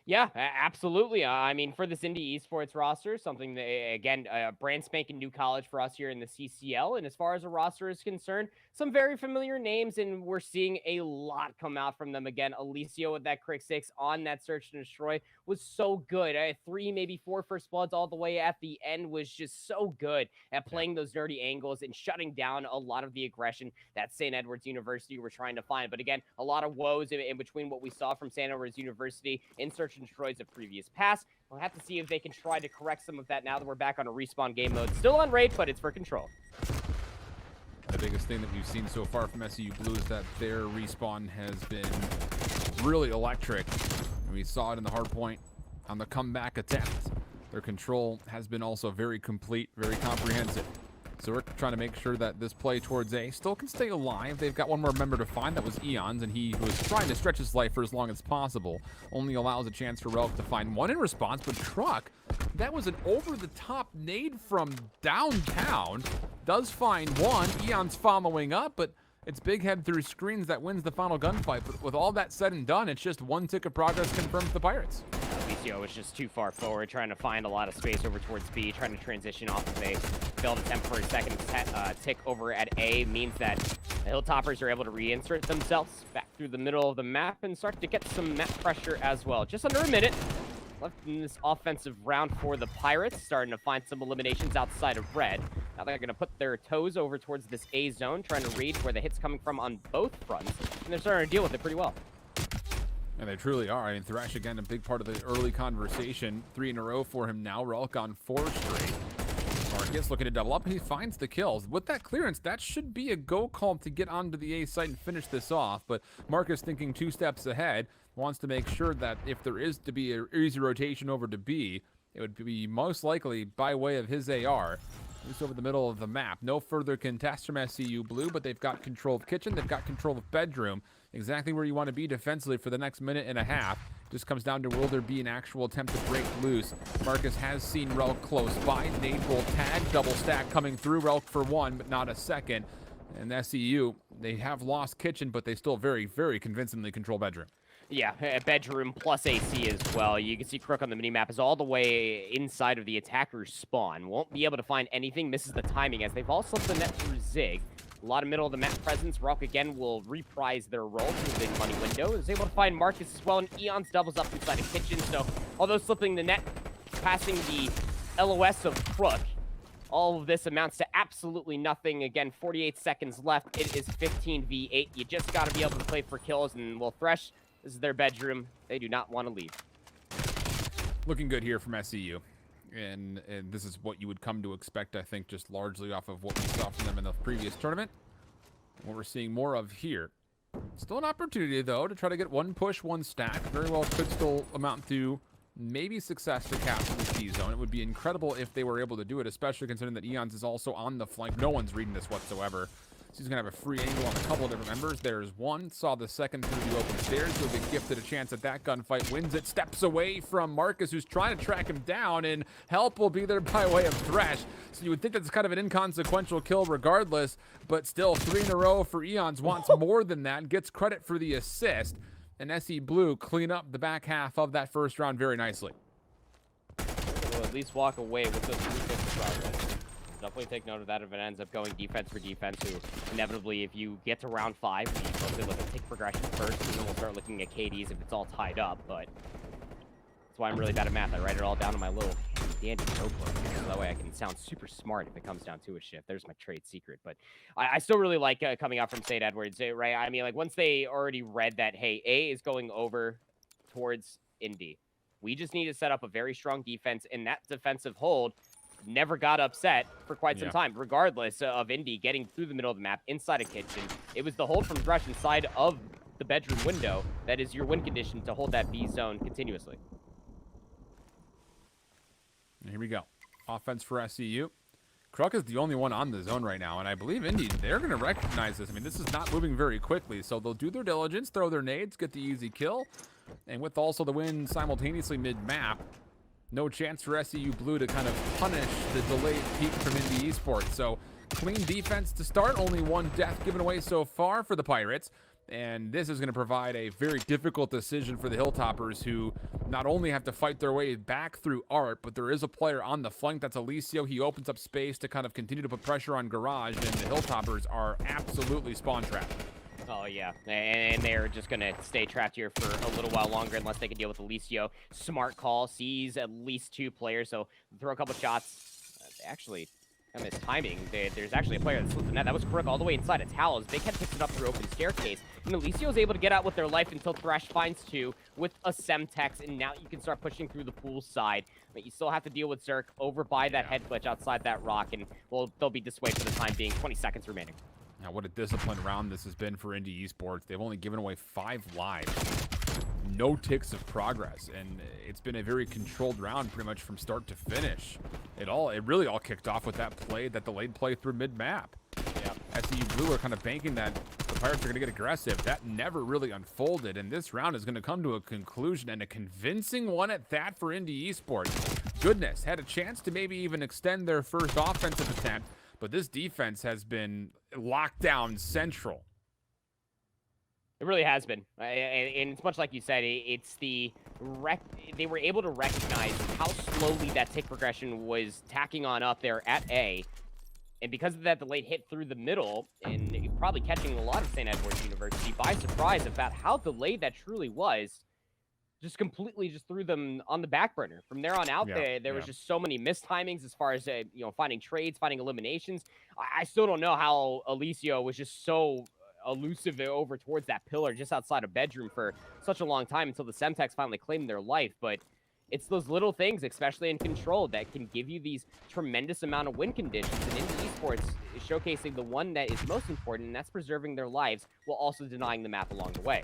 Yeah, absolutely. I mean, for this Indy Esports roster, something that, again, a brand spanking new college for us here in the CCL. And as far as a roster is concerned, some very familiar names, and we're seeing a lot come out from them. Again, Alicio with that Crick 6 on that Search and Destroy was so good. 3, maybe 4 first bloods all the way at the end was just so good at playing those dirty angles and shutting down a lot of the aggression that St. Edward's University were trying to find. But again, a lot of woes in between what we saw from St. Edward's University in Search and Destroys of previous past. We'll have to see if they can try to correct some of that now that we're back on a respawn game mode. Still on raid, but it's for control. The biggest thing that we've seen so far from SEU Blue is that their respawn has been really electric. We saw it in the hard point on the comeback attempt. Their control has been also very complete, very comprehensive. So we're trying to make sure that this play towards A still can stay alive. They've got one more member to find. That was Eons, and he was trying to stretch his life for as long as possible. Only allows a chance for Relk to find one in response, but Truck, that was an over-the-top nade from downtown. Does find one. Eons following up, but it's Big Head through screens that wins the final gunfight. But with all that said and done, it's just one tick of progress confirmed for the Pirates. Alicio was just too far forward, trying to find a lot of space over towards B, trying to transition off of A. Failed attempt for a second tick over at A means that the Hilltoppers are able to reinsert themselves back through the middle of the map and start to get some map pressure as well. Just under a minute left in this offensive round for the Pirates, starting to find some eliminations outside of red. Now they're going to put their toes over towards this A zone, trying to read where the hit's coming from on both fronts, and they're starting to deal with it pretty well. And they truly are. I mean, Thresh, again, a big part of the early conversation. 3 in a row for him now. Relk on 4 straight. Marcus looking to double up. He finds the kills. With that clearance, that should be a go call to get onto the A site and finish this off. But Marcus, thinking 2 steps ahead, wants to make sure that if there is to be an easy rotation over to B, it would be most likely by way of his AR. Just over the middle of the map. No further contests from SEU Blue, but they've got control of kitchen. They've got control of bedroom. Exactly where you want to be defensively for the next minute and a half. Just comes down to will there be an actual attempt to break loose. Marcus has seen Relk close by. Nade will tag. Double stack coming through. Relk for 1, but not a second. And SEU, they have lost kitchen, but they still very, very convincingly control bedroom. Yeah, bedroom plus AC as well. You can see Crook on the minimap is all the way inside of the attacker's spawn. Won't be able to find anything. Misses the timing as they've all slipped the net through Zig. A lot of middle of the map presence. Relk again will reprise their role through the money window. Is able to find Marcus as well, and Eons doubles up inside the kitchen. So although slipping the net, passing the LOS of Crook, all of this amounts to absolutely nothing. Again, 48 seconds left. It is 15v8. You just got to be able to play for kills, and well, Thresh, this is their bedroom. They do not want to leave. Looking good here from SEU. And this is what you would come to expect, I think, just largely off of what we saw from them in the previous tournament. What we're seeing more of here. Still an opportunity, though, to try to get 1 push, 1 stack. Very well could still amount to maybe success to capture the C zone. It would be incredible if they were able to do it, especially considering that Eons is also on the flank. No one's reading this whatsoever. So he's going to have a free angle on a couple of different members. There's one. Saw the second through the open stairs. He'll get gifted a chance at that gunfight. Wins it. Steps away from Marcus, who's trying to track him down. And help will be there by way of Thresh. So you would think that's kind of an inconsequential kill regardless. But still, 3 in a row for Eons. Wants more than that. Gets credit for the assist. And SE Blue clean up the back half of that first round very nicely. We'll at least walk away with those 3 progress. Definitely take note of that if it ends up going defense for defense. Who inevitably, if you get to round 5, we mostly look at take progression first, and then we'll start looking at KDs if it's all tied up. But that's why I'm really bad at math. I write it all down in my little dandy notebook, so that way I can sound super smart if it comes down to a shift. There's my trade secret. But I still really like coming out from St. Edwards, right? I mean, like once they already read that, hey, A is going over towards Indy. We just need to set up a very strong defense, and that defensive hold never got upset for quite some time, regardless of Indy getting through the middle of the map inside a kitchen. It was the hold from Thresh inside of the bedroom window that is your win condition to hold that B zone continuously. Here we go. Offense for SEU. Kruk is the only one on the zone right now, and I believe Indy, they're going to recognize this. I mean, this is not moving very quickly, so they'll do their diligence, throw their nades, get the easy kill, and with also the win simultaneously mid-map, no chance for SEU Blue to kind of punish the delayed peak from Indy Esports. So clean defense to start. Only 1 death given away so far for the Pirates. And this is going to provide a very difficult decision for the Hilltoppers, who not only have to fight their way back through Art, but there is a player on the flank. That's Alicio. He opens up space to kind of continue to put pressure on Garage, and the Hilltoppers are absolutely spawn trapped. Oh, yeah, and they're just going to stay trapped here for a little while longer unless they can deal with Alicio. Smart call, sees at least 2 players, so throw a couple shots. Actually, on this timing, there's actually a player that slipped the net. That was Crook all the way inside of Towels. Big Head picks it up through open staircase, and Alicio is able to get out with their life until Thresh finds 2 with a Semtex, and now you can start pushing through the pool side. But you still have to deal with Zerk over by that head glitch outside that rock, and, well, they'll be dissuaded for the time being. 20 seconds remaining. Now, what a disciplined round this has been for Indy Esports. They've only given away 5 lives. No ticks of progress, and it's been a very controlled round pretty much from start to finish. It really all kicked off with that delayed play through mid-map. Yeah, SEU Blue are kind of banking that the Pirates are going to get aggressive. That never really unfolded, and this round is going to come to a conclusion, and a convincing one at that for Indy Esports. Goodness, had a chance to maybe even extend their first offensive attempt, but this defense has been locked down central. It really has been, and it's much like you said. It's they were able to recognize how slowly that tick progression was tacking on up there at A, and because of that, the late hit through the middle, and probably catching a lot of St. Edward's University by surprise about how delayed that truly was. Just completely just threw them on the back burner. From there on out, there was just so many missed timings as far as finding trades, finding eliminations. I still don't know how Alicio was just so elusive over towards that pillar just outside of bedroom for such a long time until the Semtex finally claimed their life. But it's those little things, especially in control, that can give you these tremendous amount of win conditions. And Indy Esports is showcasing the one that is most important, and that's preserving their lives while also denying the map along the way.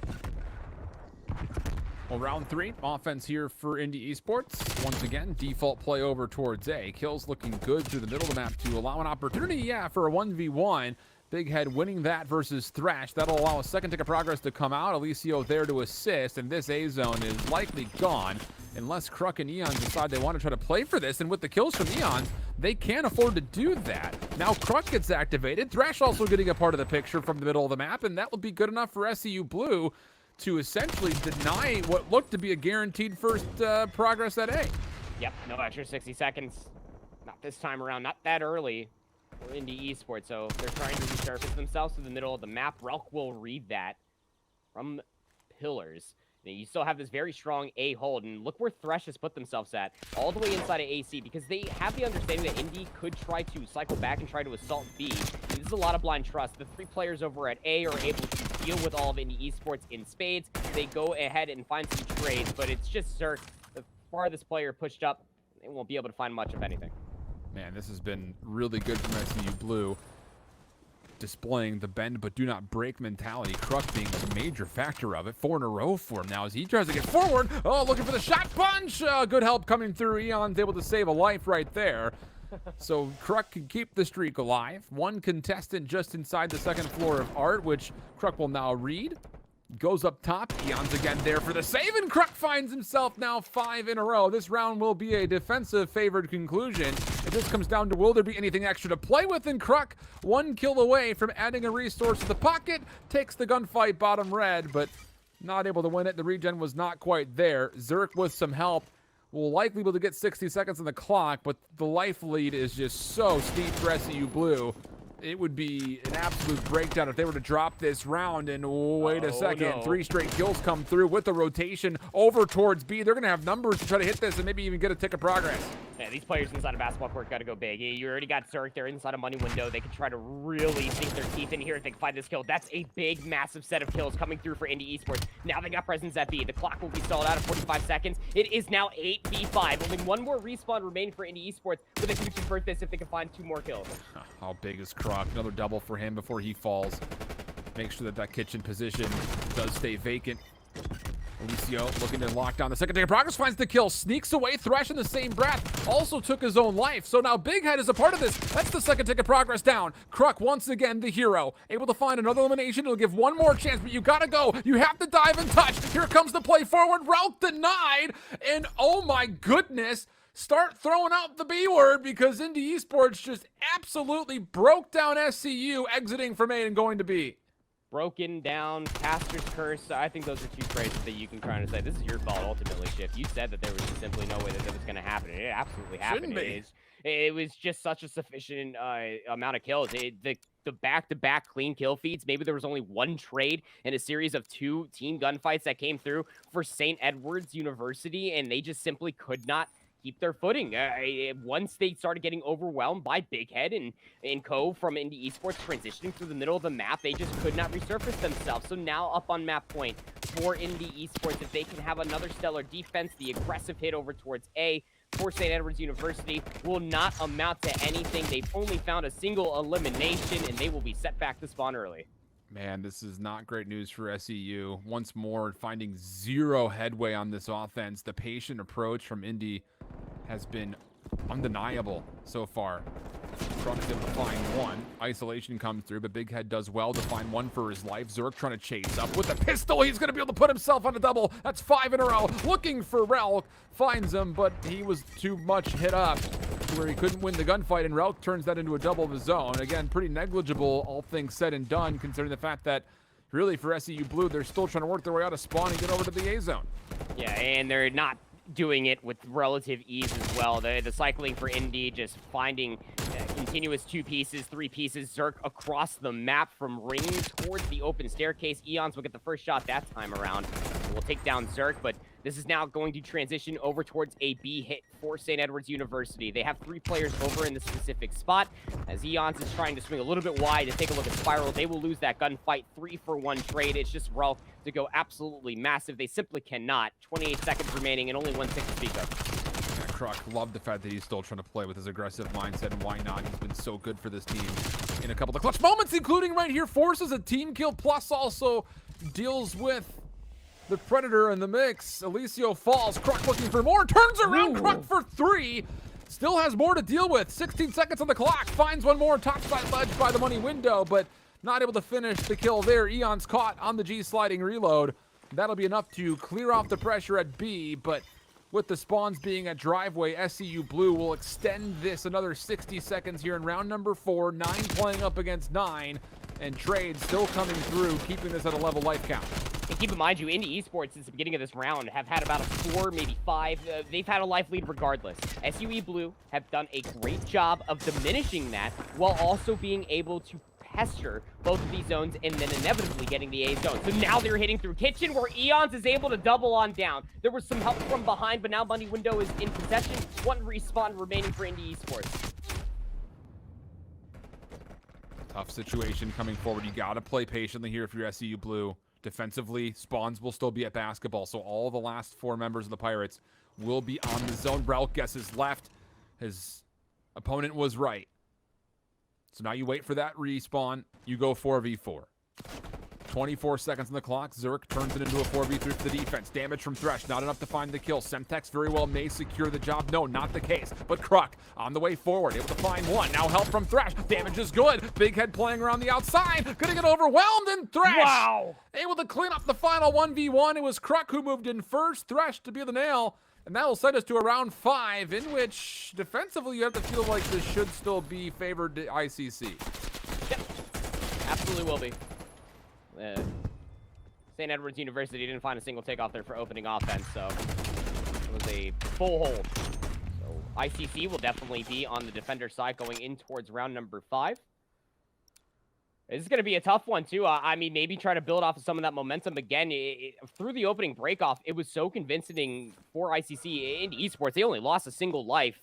Well, round 3, offense here for Indy Esports. Once again, default play over towards A. Kills looking good through the middle of the map to allow an opportunity, for a 1v1. Big Head winning that versus Thresh. That'll allow a second tick of progress to come out. Alicio there to assist, and this A zone is likely gone unless Kruk and Eons decide they want to try to play for this. And with the kills from Eons, they can't afford to do that. Now Kruk gets activated. Thresh also getting a part of the picture from the middle of the map, and that will be good enough for SEU Blue to essentially deny what looked to be a guaranteed first progress at A. Yep, no extra 60 seconds. Not this time around, not that early for Indy Esports. So they're trying to resurface themselves to the middle of the map. Relk will read that from pillars. Now, you still have this very strong A hold, and look where Thresh has put themselves at, all the way inside of AC, because they have the understanding that Indy could try to cycle back and try to assault B. And this is a lot of blind trust. The 3 players over at A are able to deal with all of Indy Esports in spades. They go ahead and find some trades, but it's just Zerk, the farthest player pushed up. They won't be able to find much of anything. Man, this has been really good from SEU Blue, displaying the bend but do not break mentality. Kruk being a major factor of it. 4 in a row for him now as he tries to get forward. Oh, looking for the shot punch. Good help coming through. Eon's able to save a life right there. So Kruk can keep the streak alive. 1 contestant just inside the second floor of Art, which Kruk will now read. Goes up top. Eon's again there for the save, and Kruk finds himself now 5 in a row. This round will be a defensive favored conclusion. If this comes down to will there be anything extra to play with, and Kruk 1 kill away from adding a resource to the pocket, takes the gunfight bottom red, but not able to win it. The regen was not quite there. Zerk with some help will likely be able to get 60 seconds on the clock, but the life lead is just so steep for SEU Blue. It would be an absolute breakdown if they were to drop this round. And wait a second, no. 3 straight kills come through with the rotation over towards B. They're going to have numbers to try to hit this and maybe even get a tick of progress. Yeah, these players inside of basketball court got to go big. You already got Zerk there inside a money window. They can try to really sink their teeth in here if they can find this kill. That's a big, massive set of kills coming through for Indy Esports. Now they got presence at B. The clock will be stalled out at 45 seconds. It is now 8v5. Only 1 more respawn remaining for Indy Esports, but they can convert this if they can find 2 more kills. How big is Kruk? Another double for him before he falls. Make sure that kitchen position does stay vacant. Alicio looking to lock down the second tick of progress, finds the kill, sneaks away. Thresh in the same breath also took his own life. So now Big Head is a part of this. That's the second tick of progress down. Kruk once again the hero, able to find another elimination. It'll give 1 more chance, but you gotta go. You have to dive and touch. Here comes the play forward. Route denied, and oh my goodness, start throwing out the B word, because Indy Esports just absolutely broke down SCU, exiting from A and going to B. broken down, caster's curse. I think those are two phrases that you can kind of say, this is your fault ultimately, Shift. You said that there was just simply no way that was going to happen. It absolutely happened. It was just such a sufficient amount of kills. The back-to-back clean kill feeds, maybe there was only one trade in a series of 2 team gunfights that came through for St. Edward's University, and they just simply could not keep their footing. Once they started getting overwhelmed by Big Head and Co from Indy Esports transitioning through the middle of the map, they just could not resurface themselves. So now up on map point for Indy Esports, if they can have another stellar defense, the aggressive hit over towards A for St. Edward's University will not amount to anything. They've only found a single elimination, and they will be set back to spawn early. Man, this is not great news for SEU. Once more, finding zero headway on this offense. The patient approach from Indy has been undeniable so far. Truck's able to find one. Isolation comes through, but Big Head does well to find one for his life. Zerk trying to chase up with a pistol. He's going to be able to put himself on a double. That's 5 in a row. Looking for Relk. Finds him, but he was too much hit up to where he couldn't win the gunfight, and Relk turns that into a double of his own. Again, pretty negligible, all things said and done, considering the fact that really for SEU Blue, they're still trying to work their way out of spawn and get over to the A zone. Yeah, and they're not doing it with relative ease as well. The cycling for Indy, just finding continuous 2 pieces, 3 pieces. Zerk across the map from ring towards the open staircase. Eons will get the first shot that time around. We'll take down Zerk, but this is now going to transition over towards a B hit for St. Edward's University. They have 3 players over in the specific spot. As Eons is trying to swing a little bit wide to take a look at Spiral, they will lose that gunfight. 3-for-1 trade. It's just Relk to go absolutely massive. They simply cannot. 28 seconds remaining and only 1 tick to speak of. Yeah, Kruk loved the fact that he's still trying to play with his aggressive mindset, and why not? He's been so good for this team in a couple of the clutch moments, including right here. Forces a team kill, plus also deals with the Predator in the mix. Alicio falls. Kruk looking for more. Turns around. Kruk for 3. Still has more to deal with. 16 seconds on the clock. Finds one more topside ledge by the money window, but not able to finish the kill there. Eon's caught on the G sliding reload. That'll be enough to clear off the pressure at B, but with the spawns being at driveway, SEU Blue will extend this another 60 seconds here in round number 4. 9 playing up against 9, and trade still coming through, keeping this at a level life count. And keep in mind, Indy Esports, since the beginning of this round, have had about a 4, maybe 5. They've had a life lead regardless. SUE Blue have done a great job of diminishing that while also being able to pester both of these zones and then inevitably getting the A zone. So now they're hitting through Kitchen, where Eons is able to double on down. There was some help from behind, but now Money Window is in possession. 1 respawn remaining for Indy Esports. Tough situation coming forward. You got to play patiently here if you're SEU Blue. Defensively, spawns will still be at basketball, so all the last 4 members of the Pirates will be on the zone. Relk guesses left. His opponent was right. So now you wait for that respawn. You go 4v4. 24 seconds on the clock. Zerk turns it into a 4v3 for the defense. Damage from Thresh, not enough to find the kill. Semtex very well may secure the job. No, not the case. But Kruk on the way forward, able to find one. Now help from Thresh. Damage is good. Big Head playing around the outside. Gonna get overwhelmed, and Thresh able to clean up the final 1v1. It was Kruk who moved in first. Thresh to be the nail. And that will send us to a round 5, in which defensively you have to feel like this should still be favored to ICC. Yep, absolutely will be. St. Edward's University didn't find a single takeoff there for opening offense, so it was a full hold. So ICC will definitely be on the defender side going in towards round number 5. This is going to be a tough one, too. I mean, maybe try to build off of some of that momentum again. Through the opening breakoff, it was so convincing for ICC into Esports. They only lost a single life.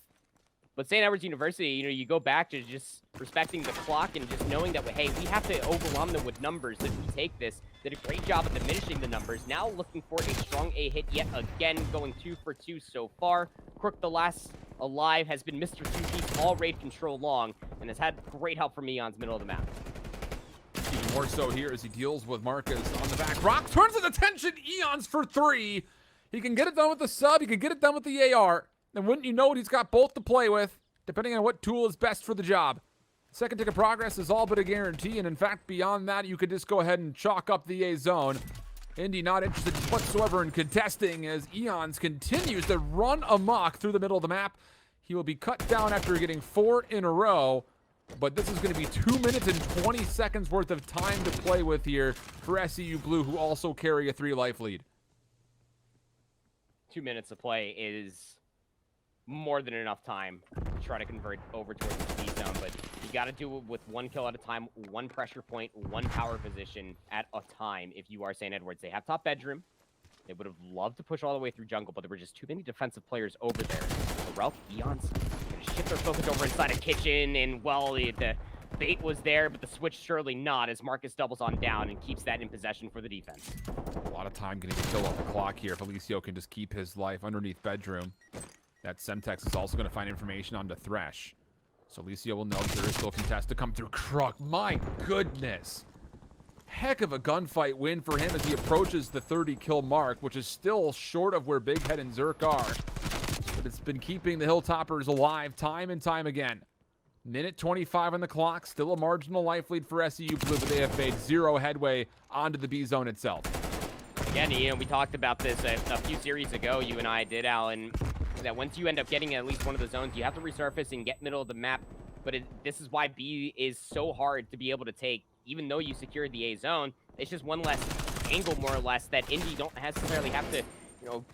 But St. Edward's University, you go back to just respecting the clock and just knowing that, hey, we have to overwhelm them with numbers if we take this. Did a great job of diminishing the numbers. Now looking for a strong A hit yet again, going 2 for 2 so far. Crook, the last alive, has been Mr. 2-piece all raid control long and has had great help from Eon's middle of the map. Even more so here as he deals with Marcus on the back. Rock turns his attention. Eons for 3. He can get it done with the sub. He can get it done with the AR. And wouldn't you know it, he's got both to play with, depending on what tool is best for the job. Second tick of progress is all but a guarantee. And in fact, beyond that, you could just go ahead and chalk up the A zone. Indy not interested whatsoever in contesting as Eons continues to run amok through the middle of the map. He will be cut down after getting 4 in a row. but this is going to be 2 minutes and 20 seconds worth of time to play with here for SEU Blue, who also carry a 3-life lead. 2 minutes of play is more than enough time to try to convert over towards the B zone, but you got to do it with 1 kill at a time, 1 pressure point, 1 power position at a time if you are St. Edwards. They have top bedroom. They would have loved to push all the way through jungle, but there were just too many defensive players over there. So Ralph, Eons, going to shift their focus over inside of kitchen, and well, the bait was there, but the switch surely not, as Marcus doubles on down and keeps that in possession for the defense. A lot of time getting to kill off the clock here if Alicio can just keep his life underneath bedroom. That Semtex is also going to find information on the Thresh. So Alicio will know there is still a contest to come through. Kruk, my goodness. Heck of a gunfight win for him as he approaches the 30-kill mark, which is still short of where Big Head and Zerk are. But it's been keeping the Hilltoppers alive time and time again. Minute 25 on the clock, still a marginal life lead for SEU Blue, but they have made 0 headway onto the B zone itself. Again, we talked about this a few series ago, you and I did, Alan, that once you end up getting at least one of the zones, you have to resurface and get middle of the map. But this is why B is so hard to be able to take. Even though you secured the A zone, it's just one less angle, more or less, that Indy don't necessarily have to,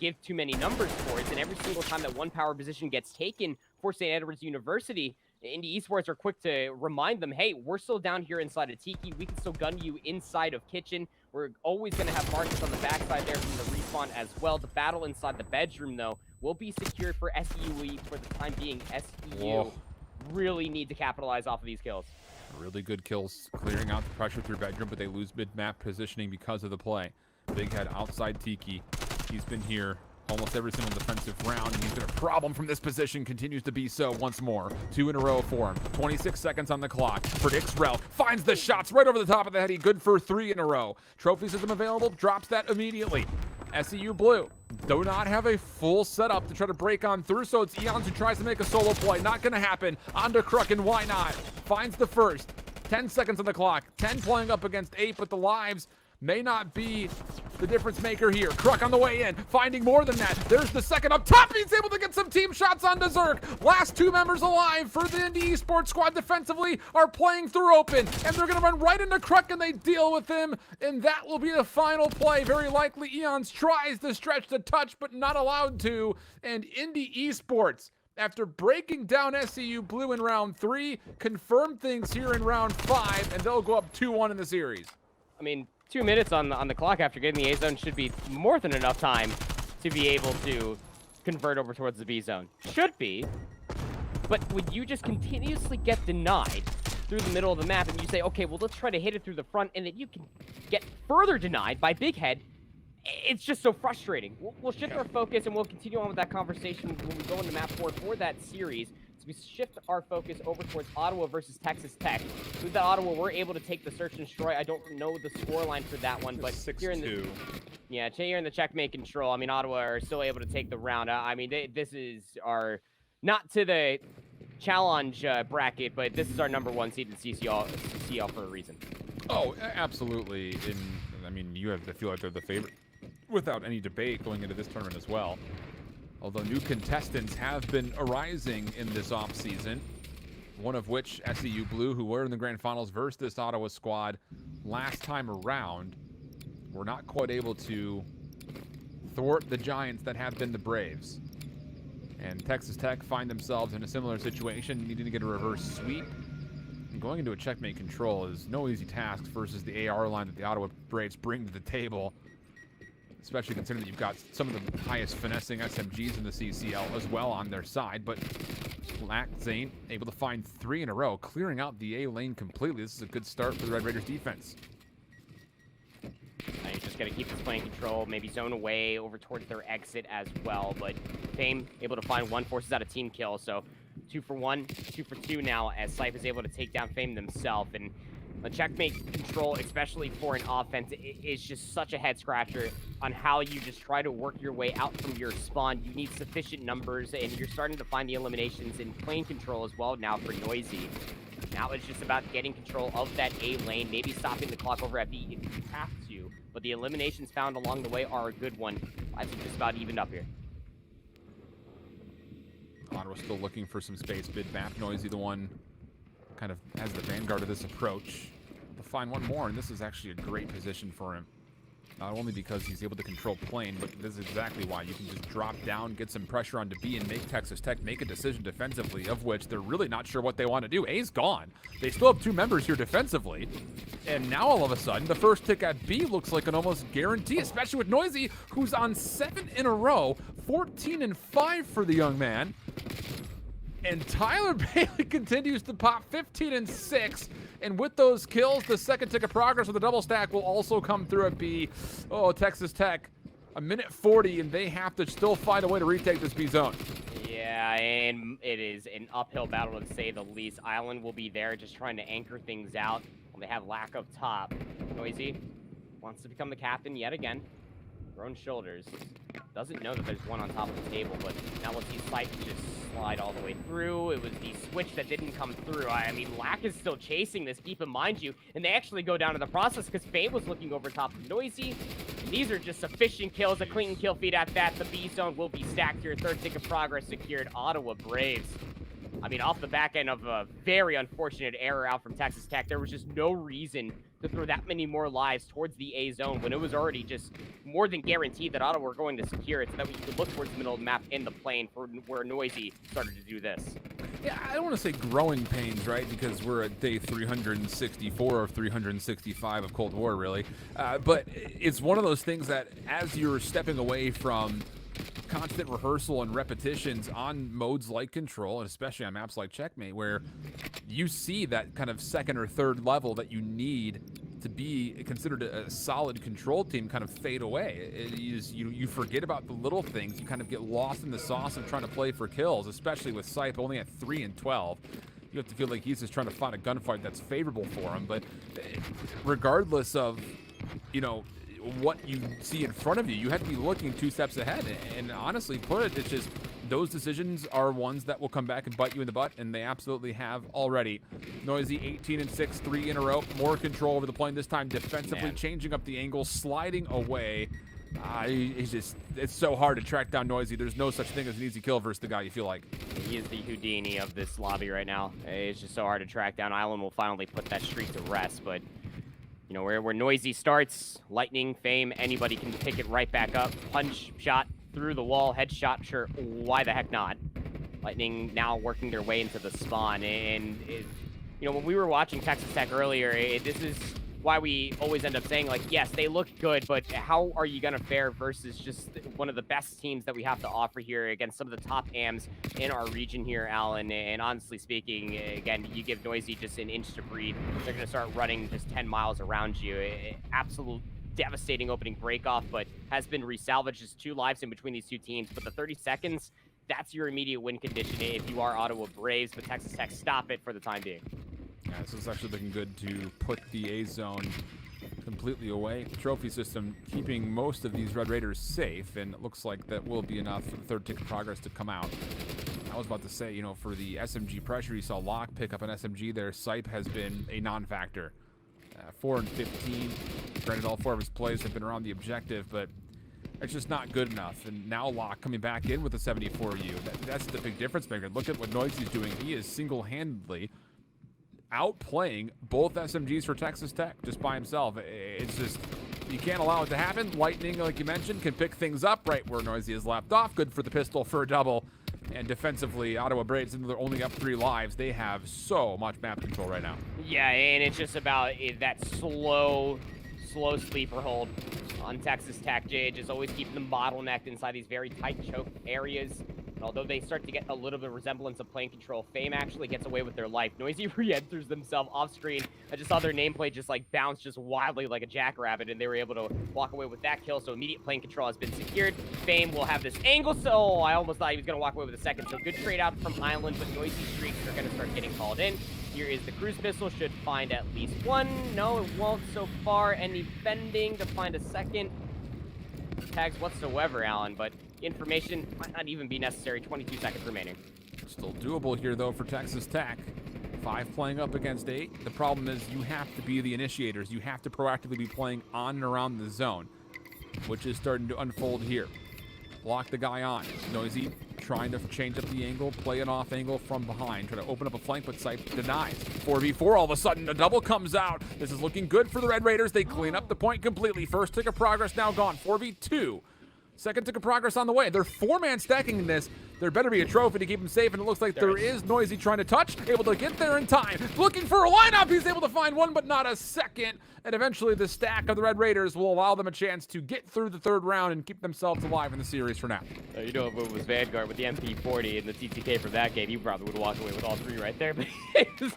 give too many numbers towards. And every single time that 1 power position gets taken for St. Edwards University, Indy Esports are quick to remind them, hey, we're still down here inside of Tiki. We can still gun you inside of Kitchen. We're always going to have Marcus on the backside there from the respawn as well. The battle inside the bedroom, though, will be secured for SEU for the time being. SEU really need to capitalize off of these kills. Really good kills clearing out the pressure through bedroom, but they lose mid-map positioning because of the play. Big Head outside Tiki. He's been here almost every single defensive round, and he's been a problem from this position, continues to be so once more. 2 in a row for him. 26 seconds on the clock. Predicts Rel, finds the shots right over the top of the head. He good for 3 in a row. Trophy system available, drops that immediately. SEU Blue do not have a full setup to try to break on through, so it's Eons who tries to make a solo play. Not going to happen. Onto Kruk, and why not? Finds the first. 10 seconds on the clock. 10 playing up against 8, but the lives may not be the difference maker here. Kruk on the way in, finding more than that. There's the second up top. He's able to get some team shots on Zerk. Last 2 members alive for the Indy Esports squad defensively are playing through open, and they're going to run right into Kruk, and they deal with him, and that will be the final play. Very likely Eons tries to stretch the touch, but not allowed to, and Indy Esports, after breaking down SEU Blue in round 3, confirm things here in round 5, and they'll go up 2-1 in the series. I mean, 2 minutes on the clock after getting the A zone should be more than enough time to be able to convert over towards the B zone. Should be. But when you just continuously get denied through the middle of the map and you say, okay, well, let's try to hit it through the front, and then you can get further denied by Big Head, it's just so frustrating. We'll shift our focus, and we'll continue on with that conversation when we go into map 4 for that series. So we shift our focus over towards Ottawa versus Texas Tech. With that Ottawa, we're able to take the search and destroy. I don't know the scoreline for that one, but here in the here in the checkmate control, I mean, Ottawa are still able to take the round. I mean, this is our not to the challenge bracket, but this is our #1 seed in CCL for a reason. Oh, absolutely. I mean, you have to feel like they're the favorite without any debate going into this tournament as well. Although new contestants have been arising in this offseason, one of which SEU Blue, who were in the grand finals versus this Ottawa squad last time around, were not quite able to thwart the giants that have been the Braves. And Texas Tech find themselves in a similar situation, needing to get a reverse sweep. And going into a checkmate control is no easy task versus the AR line that the Ottawa Braves bring to the table, especially considering that you've got some of the highest finessing SMGs in the CCL as well on their side. But Black Zane able to find 3 in a row, clearing out the A lane completely. This is a good start for the Red Raiders defense. You just got to keep this playing control, maybe zone away over towards their exit as well. But Fame able to find 1, forces out a team kill. So 2 for 1, 2 for 2 now, as Syph is able to take down Fame themselves. And a checkmate control, especially for an offense, is just such a head scratcher on how you just try to work your way out from your spawn. You need sufficient numbers, and you're starting to find the eliminations in plane control as well now for Noisy. Now it's just about getting control of that A lane, maybe stopping the clock over at B if you have to, but the eliminations found along the way are a good one. Lives are just about evened up here. Ottawa still looking for some space. Mid-map, Noisy the one kind of as the vanguard of this approach. To find one more, and this is actually a great position for him. Not only because he's able to control plane, but this is exactly why. You can just drop down, get some pressure onto B, and make Texas Tech make a decision defensively, of which they're really not sure what they want to do. A's gone. They still have 2 members here defensively. And now all of a sudden, the first tick at B looks like an almost guarantee, especially with Noisy, who's on 7 in a row, 14-5 for the young man. And Tyler Bailey continues to pop 15-6. And with those kills, the second tick of progress with the double stack will also come through at B. Oh, Texas Tech, a minute 40, and they have to still find a way to retake this B zone. Yeah, and it is an uphill battle to say the least. Island will be there just trying to anchor things out when they have lack up top. Noisy wants to become the captain yet again. Thrown shoulders. Doesn't know that there's one on top of the table, but now let's see Sight just slide all the way through. It was the switch that didn't come through. I mean, Lack is still chasing this, keep in mind you, and they actually go down to the process because Fame was looking over top of Noisy. These are just sufficient kills, a clean kill feed at that. The B zone will be stacked here. Third tick of progress secured. Ottawa Braves. I mean, off the back end of a very unfortunate error out from Texas Tech, there was just no reason to throw that many more lives towards the A zone when it was already just more than guaranteed that Ottawa were going to secure it so that we could look towards the middle of the map in the plane for where Noisy started to do this. Yeah, I don't want to say growing pains, right? Because we're at day 364 of 365 of Cold War, really. But it's one of those things that as you're stepping away from constant rehearsal and repetitions on modes like Control, and especially on maps like Checkmate, where you see that kind of second or third level that you need to be considered a solid Control team kind of fade away. You forget about the little things. You kind of get lost in the sauce of trying to play for kills, especially with Sipe only at 3 and 12. You have to feel like he's just trying to find a gunfight that's favorable for him. But regardless of, you know, what you see in front of you, you have to be looking 2 steps ahead. And honestly put it, it's just those decisions are ones that will come back and bite you in the butt, and they absolutely have already. Noisy 18-6, 3 in a row, more control over the plane this time defensively, changing up the angle, sliding away. It's so hard to track down Noisy. There's no such thing as an easy kill versus the guy, you feel like. He is the Houdini of this lobby right now. It's just so hard to track down. Island will finally put that streak to rest, but you know, where Noisy starts, Lightning, Fame, anybody can pick it right back up. Punch, shot, through the wall, headshot, sure, why the heck not? Lightning now working their way into the spawn, and you know, when we were watching Texas Tech earlier, this is why we always end up saying, like, yes, they look good, but how are you going to fare versus just one of the best teams that we have to offer here against some of the top AMs in our region here, Alan? And honestly speaking, again, you give Noisy just an inch to breathe, they're going to start running just 10 miles around you. Absolute devastating opening break-off, but has been resalvaged. Just 2 lives in between these 2 teams, but the 30 seconds, that's your immediate win condition if you are Ottawa Braves, but Texas Tech stop it for the time being. Yeah, this is actually looking good to put the A zone completely away. Trophy system keeping most of these Red Raiders safe, and it looks like that will be enough for the third tick of progress to come out. I was about to say, you know, for the SMG pressure, you saw Locke pick up an SMG there. Sipe has been a non-factor. 4 and 15. Granted, all 4 of his plays have been around the objective, but it's just not good enough. And now Locke coming back in with a 74U. That's the big difference maker. Look at what Noisy's doing. He is single-handedly outplaying both SMGs for Texas Tech just by himself. It's just, you can't allow it to happen. Lightning, like you mentioned, can pick things up right where Noisy is left off. Good for the pistol for a double. And defensively, Ottawa Braves, even though they're only up 3 lives, they have so much map control right now. Yeah, and it's just about that slow sleeper hold on Texas Tech. Just always keeping them bottlenecked inside these very tight choke areas. And although they start to get a little bit of resemblance of plane control, Fame actually gets away with their life. Noisy re-enters themselves off screen. I just saw their nameplate just like bounce just wildly like a jackrabbit, and they were able to walk away with that kill. So immediate plane control has been secured. Fame will have this angle. So I almost thought he was going to walk away with a second. So good trade out from Island, but Noisy streaks are going to start getting called in. Here is the cruise missile. Should find at least 1. No, it won't so far. Any bending to find a second. Tags whatsoever, Alan, but information might not even be necessary. 22 seconds remaining. Still doable here, though, for Texas Tech. 5 playing up against 8. The problem is you have to be the initiators. You have to proactively be playing on and around the zone, which is starting to unfold here. Block the guy on. Noisy trying to change up the angle, play an off angle from behind, try to open up a flank, but Sipe denies. 4v4, all of a sudden, a double comes out. This is looking good for the Red Raiders. They clean up the point completely. First tick of progress now gone. 4v2. Second tick of progress on the way. They're 4-man stacking in this. There better be a trophy to keep him safe, and it looks like there is. Noisy trying to touch, able to get there in time. Looking for a lineup. He's able to find one, but not a second. And eventually the stack of the Red Raiders will allow them a chance to get through the third round and keep themselves alive in the series for now. You know, if it was Vanguard with the MP40 and the TTK from that game, he probably would have walked away with all 3 right there. But it's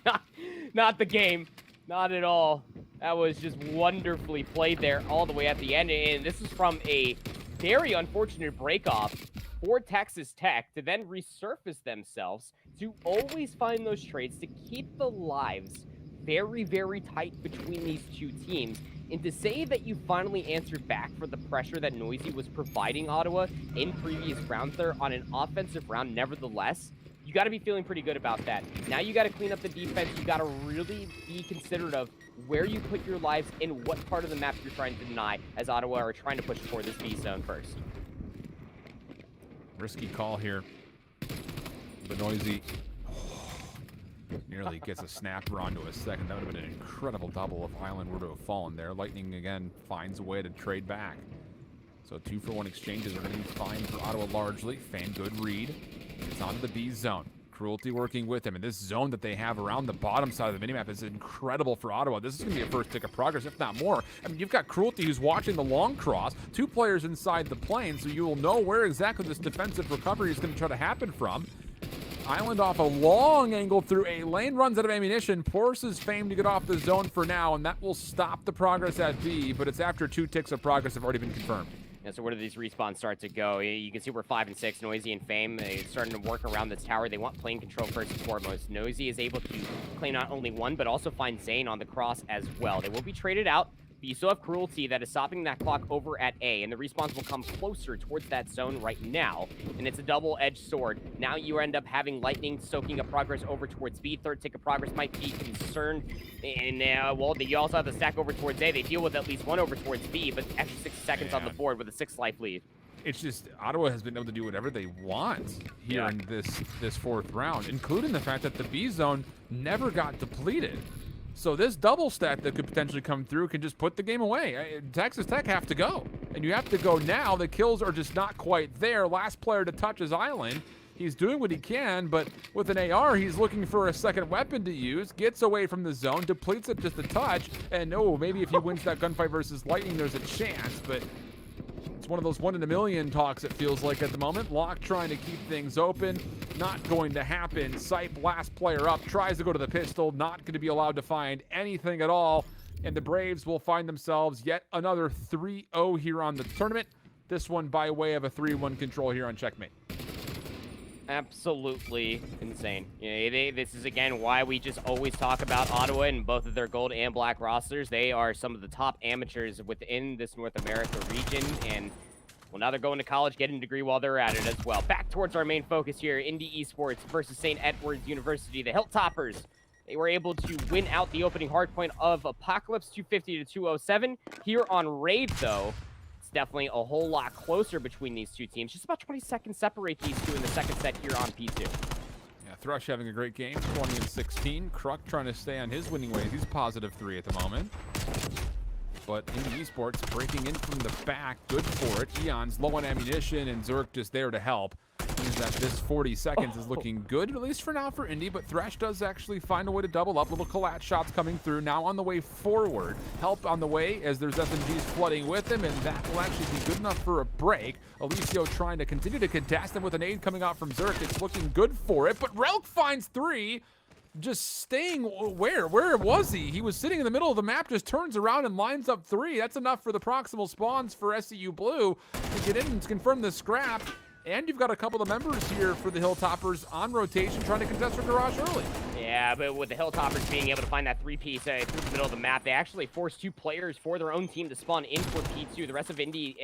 not the game. Not at all. That was just wonderfully played there all the way at the end. And this is from a very unfortunate break-off for Texas Tech to then resurface themselves, to always find those trades, to keep the lives very, very tight between these two teams, and to say that you finally answered back for the pressure that Noisy was providing Ottawa in previous rounds there on an offensive round nevertheless. You got to be feeling pretty good about that. Now you got to clean up the defense. You got to really be considerate of where you put your lives and what part of the map you're trying to deny, as Ottawa are trying to push for this B zone first. Risky call here. The Noisy nearly gets a snapper onto a second. That would have been an incredible double if Island were to have fallen there. Lightning again finds a way to trade back. So 2-for-1 exchanges are going to be fine for Ottawa largely. Fan good read. It's onto the B zone. Cruelty working with him. And this zone that they have around the bottom side of the minimap is incredible for Ottawa. This is going to be a first tick of progress, if not more. I mean, you've got Cruelty who's watching the long cross. 2 players inside the plane, so you will know where exactly this defensive recovery is going to try to happen from. Island off a long angle through a lane, runs out of ammunition, forces Fame to get off the zone for now, and that will stop the progress at B, but it's after 2 ticks of progress have already been confirmed. Yeah, so where do these respawns start to go? You can see we're 5 and 6, Noisy and Fame. They're starting to work around this tower. They want plane control first and foremost. Noisy is able to claim not only one, but also find Zane on the cross as well. They will be traded out, but you still have Cruelty that is stopping that clock over at A, and the respawns will come closer towards that zone right now, and it's a double-edged sword. Now you end up having Lightning soaking up progress over towards B. Third tick of progress might be concerned, and well, you also have the stack over towards A. They deal with at least one over towards B, but extra 6 seconds on the board with a 6-life lead. It's just Ottawa has been able to do whatever they want here in this 4th round, including the fact that the B zone never got depleted. So this double stack that could potentially come through can just put the game away. Texas Tech have to go, and you have to go now. The kills are just not quite there. Last player to touch is Island. He's doing what he can, but with an AR, he's looking for a second weapon to use, gets away from the zone, depletes it just a touch, and maybe if he wins that gunfight versus Lightning, there's a chance, but it's one of those 1 in a million talks, it feels like at the moment. Locke trying to keep things open. Not going to happen. Sipe, last player up, tries to go to the pistol. Not going to be allowed to find anything at all. And the Braves will find themselves yet another 3-0 here on the tournament. This one by way of a 3-1 control here on Checkmate. Absolutely insane. This is, again, why we just always talk about Ottawa and both of their gold and black rosters. They are some of the top amateurs within this North America region, and well, now they're going to college, getting a degree while they're at it as well. Back towards our main focus here, Indy Esports versus St. Edward's University. The Hilltoppers, they were able to win out the opening hardpoint of Apocalypse 250 to 207. Here on Raid, though, definitely a whole lot closer between these two teams. Just about 20 seconds separate these two in the second set here on P2. Yeah, Thrush having a great game, 20 and 16. Kruk trying to stay on his winning ways. He's positive 3 at the moment. But Indy Esports breaking in from the back, good for it. Eon's low on ammunition, and Zerk just there to help. Means that this 40 seconds is looking good, at least for now for Indy, but Thresh does actually find a way to double up. Little collat shots coming through, now on the way forward. Help on the way as there's SMGs flooding with him, and that will actually be good enough for a break. Alicio trying to continue to contest him with an aid coming out from Zerk. It's looking good for it, but Relk finds 3. Just staying where was he? He was sitting in the middle of the map, just turns around and lines up 3. That's enough for the proximal spawns for SEU Blue to get in and confirm the scrap. And you've got a couple of members here for the Hilltoppers on rotation trying to contest for Garage early. Yeah, but with the Hilltoppers being able to find that 3-piece through the middle of the map, they actually forced 2 players for their own team to spawn in for P2. The rest of Indy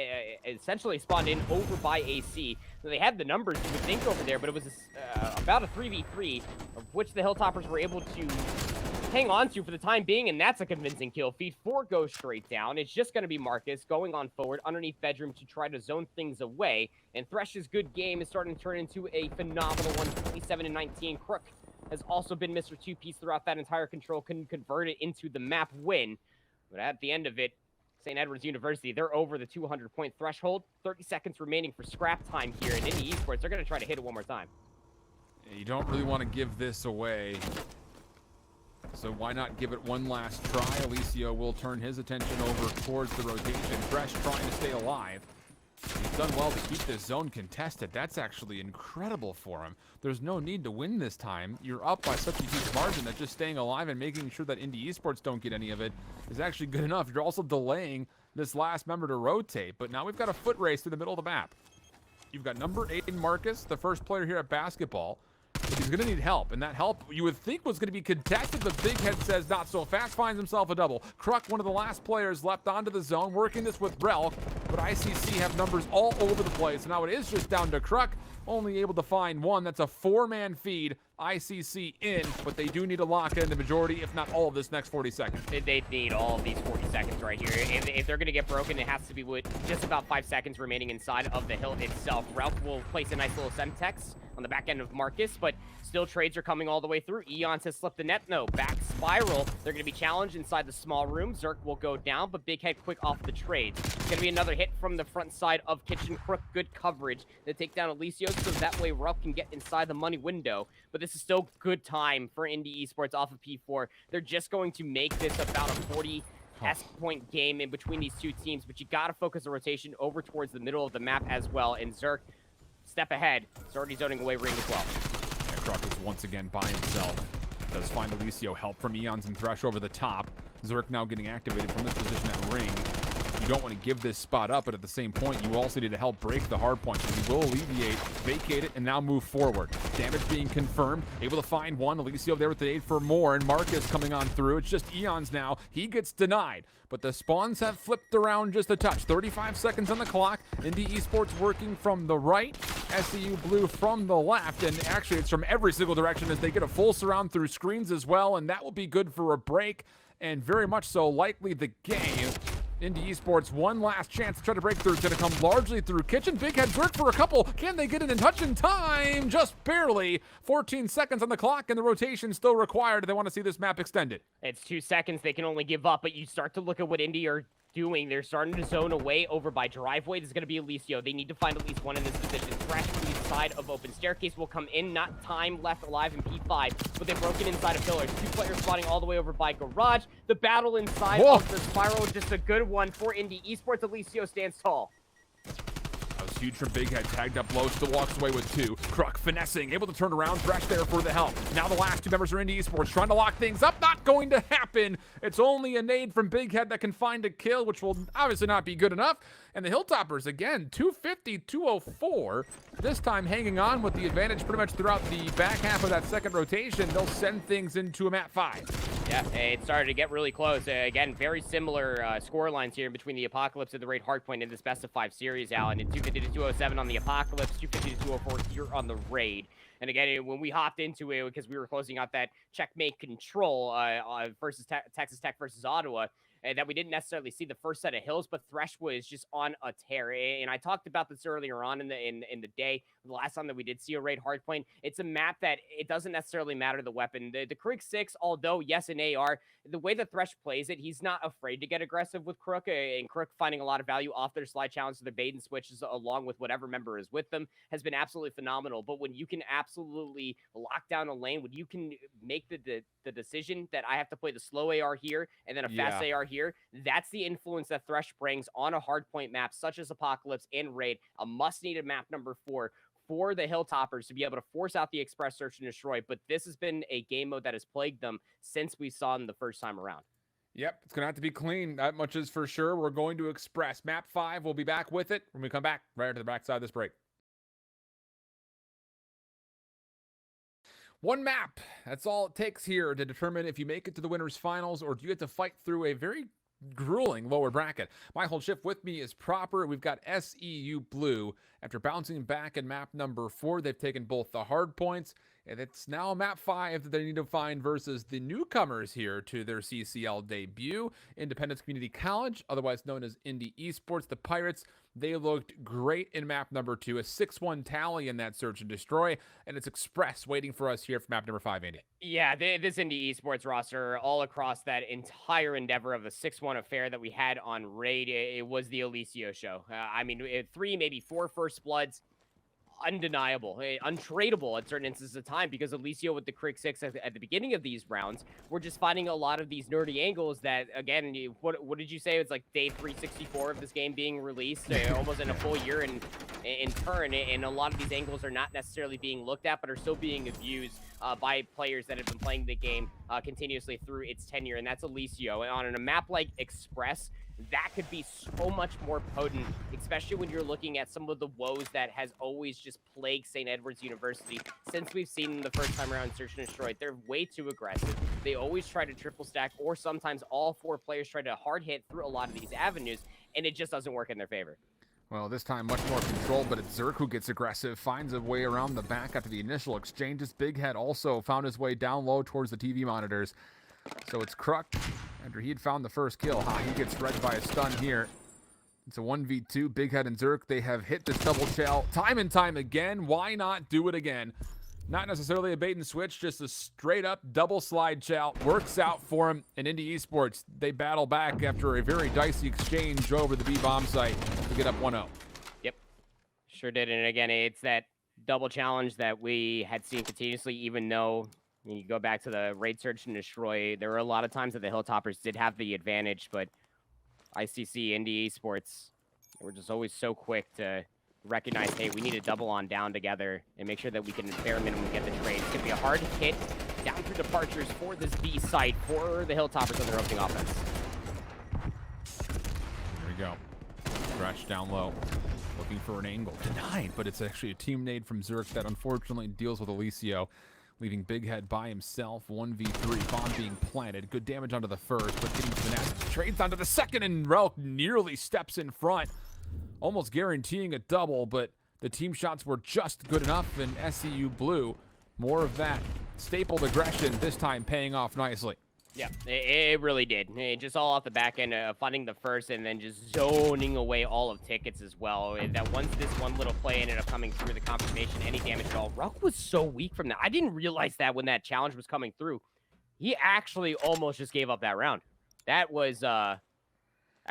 essentially spawned in over by AC. So they had the numbers you would think over there, but it was about a 3v3, of which the Hilltoppers were able to hang on to for the time being, and that's a convincing kill feed. 4 goes straight down. It's just going to be Marcus going on forward underneath bedroom to try to zone things away, and Thresh's good game is starting to turn into a phenomenal one, 27-19. Crook has also been Mr. Two-Piece throughout that entire control, couldn't convert it into the map win, but at the end of it, St. Edward's University, they're over the 200-point threshold. 30 seconds remaining for scrap time here, and Indy Esports, they're going to try to hit it one more time. You don't really want to give this away, so why not give it one last try? Alicio will turn his attention over towards the rotation. Thresh trying to stay alive. He's done well to keep this zone contested. That's actually incredible for him. There's no need to win this time. You're up by such a huge margin that just staying alive and making sure that Indy Esports don't get any of it is actually good enough. You're also delaying this last member to rotate, but now we've got a foot race through the middle of the map. You've got number 8 Marcus, the first player here at basketball. But he's going to need help, and that help you would think was going to be contested, but Big Head says not so fast, finds himself a double. Kruk, one of the last players left onto the zone, working this with Relk, but ICC have numbers all over the place, and now it is just down to Kruk, only able to find one. That's a 4-man feed. ICC in, but they do need to lock in the majority, if not all of this next 40 seconds. They need all of these 40 seconds right here. If they're going to get broken, it has to be with just about 5 seconds remaining inside of the hill itself. Ralph will place a nice little Semtex on the back end of Marcus, but still trades are coming all the way through. Eons has slipped the net. No, back spiral. They're going to be challenged inside the small room. Zerk will go down, but Big Head quick off the trades. It's going to be another hit from the front side of Kitchen. Crook, good coverage to take down Alicio, so that way Ralph can get inside the money window. But this is still good time for Indy Esports off of P4. They're just going to make this about a 40 point game in between these two teams, but you got to focus the rotation over towards the middle of the map as well. And Zerk, step ahead. It's already zoning away ring as well. Yeah, Kruk is once again by himself. Does find Alicio help from Eons and Thresh over the top. Zerk now getting activated from this position at ring. You don't want to give this spot up, but at the same point, you also need to help break the hard point. So you will alleviate, vacate it, and now move forward. Damage being confirmed. Able to find one. Alicio there with the 8 for more, and Marcus coming on through. It's just Eons now. He gets denied, but the spawns have flipped around just a touch. 35 seconds on the clock. Indy Esports working from the right. SEU blue from the left, and actually it's from every single direction as they get a full surround through screens as well, and that will be good for a break, and very much so likely the game. Indy Esports, one last chance to try to break through. It's going to come largely through Kitchen. Big Head Zerk for a couple. Can they get it in touch in time? Just barely. 14 seconds on the clock, and the rotation still required. They want to see this map extended. It's 2 seconds. They can only give up, but you start to look at what Indy are doing. They're starting to zone away over by driveway. This is going to be Alicio. They need to find at least one in this position. Thresh from the side of open staircase will come in. Not time left alive in P5, but they've broken inside of pillars. 2 players spawning all the way over by garage. The battle inside of the spiral, just a good one for Indy Esports. Alicio stands tall. That was huge from Big Head. Tagged up low, still walks away with 2. Kruk finessing, able to turn around. Thresh there for the help. Now the last 2 members are Indy Esports trying to lock things up. Not going to happen. It's only a nade from Big Head that can find a kill, which will obviously not be good enough. And the Hilltoppers, again, 250, 204. This time hanging on with the advantage pretty much throughout the back half of that second rotation. They'll send things into a map 5. Yeah, it started to get really close. Again, very similar score lines here between the Apocalypse and the Raid Hardpoint in this best of 5 series, Alan. And 250 to 207 on the Apocalypse, 250 to 204 here on the Raid. And again, when we hopped into it, because we were closing out that checkmate control versus Texas Tech versus Ottawa, that we didn't necessarily see the first set of hills, but Thresh was just on a tear. And I talked about this earlier on in the day, the last time that we did see a Raid Hardpoint. It's a map that it doesn't necessarily matter the weapon. The Krieg 6, although yes, an AR, the way that Thresh plays it, he's not afraid to get aggressive with Crook, and Crook finding a lot of value off their slide challenge to their bait and switches along with whatever member is with them has been absolutely phenomenal. But when you can absolutely lock down a lane, when you can make the decision that I have to play the slow AR here and then a fast AR here, that's the influence that Thresh brings on a hardpoint map such as Apocalypse and Raid, a must-needed map number 4 for the Hilltoppers to be able to force out the Express Search and Destroy. But this has been a game mode that has plagued them since we saw them the first time around. Yep, it's going to have to be clean. That much is for sure. We're going to Express. Map 5, we'll be back with it when we come back right to the backside of this break. One map. That's all it takes here to determine if you make it to the winners finals or do you have to fight through a very grueling lower bracket. My whole shift with me is proper. We've got SEU blue. After bouncing back in map number 4, they've taken both the hard points And it's now map 5 that they need to find versus the newcomers here to their CCL debut, Independence Community College, otherwise known as Indy Esports. The Pirates, they looked great in map number 2, a 6-1 tally in that search and destroy, and it's Express waiting for us here for map number 5, Andy. Yeah, this Indy Esports roster, all across that entire endeavor of the 6-1 affair that we had on Raid, it was the Alicio show. I mean, 3, maybe 4 first bloods, undeniable, untradeable at certain instances of time, because Alicio with the Crick 6 at the beginning of these rounds, we're just finding a lot of these nerdy angles that, again, what did you say? It's like day 364 of this game being released, almost in a full year in turn, and a lot of these angles are not necessarily being looked at, but are still being abused by players that have been playing the game continuously through its tenure, and that's Alicio. And on a map like Express, that could be so much more potent, especially when you're looking at some of the woes that has always just plagued St. Edward's University since we've seen them the first time around Search and Destroy. They're way too aggressive. They always try to triple stack, or sometimes all 4 players try to hard hit through a lot of these avenues, and it just doesn't work in their favor. Well, this time much more controlled, but it's Zerk who gets aggressive, finds a way around the back after the initial exchanges. Big Head also found his way down low towards the TV monitors. So it's Kruk. After he had found the first kill, he gets read by a stun here. It's a 1v2. Big Head and Zerk, they have hit this double chow time and time again. Why not do it again? Not necessarily a bait and switch, just a straight up double slide chow. Works out for him. And Indy Esports, they battle back after a very dicey exchange over the B bomb site to get up 1-0. Yep, sure did. And again, it's that double challenge that we had seen continuously, even though you go back to the Raid Search and Destroy, there were a lot of times that the Hilltoppers did have the advantage, but ICC, Indy Esports, we're just always so quick to recognize, hey, we need to double on down together and make sure that we can, at bare minimum, get the trade. It's going to be a hard hit down through departures for this B site for the Hilltoppers on their opening offense. There we go. Thresh down low. Looking for an angle. Denied, but it's actually a team nade from Zerk that unfortunately deals with Alicio, leaving Big Head by himself. 1v3. Bomb being planted. Good damage onto the first, but getting to the next. Trades onto the second, and Relk nearly steps in front, almost guaranteeing a double, but the team shots were just good enough, and SEU Blue, more of that stapled aggression, this time paying off nicely. Yeah, it really did. Just all off the back end, funding the first, and then just zoning away all of tickets as well. And that once this one little play ended up coming through the confirmation, any damage at all, Ruck was so weak from that. I didn't realize that when that challenge was coming through. He actually almost just gave up that round. That was, that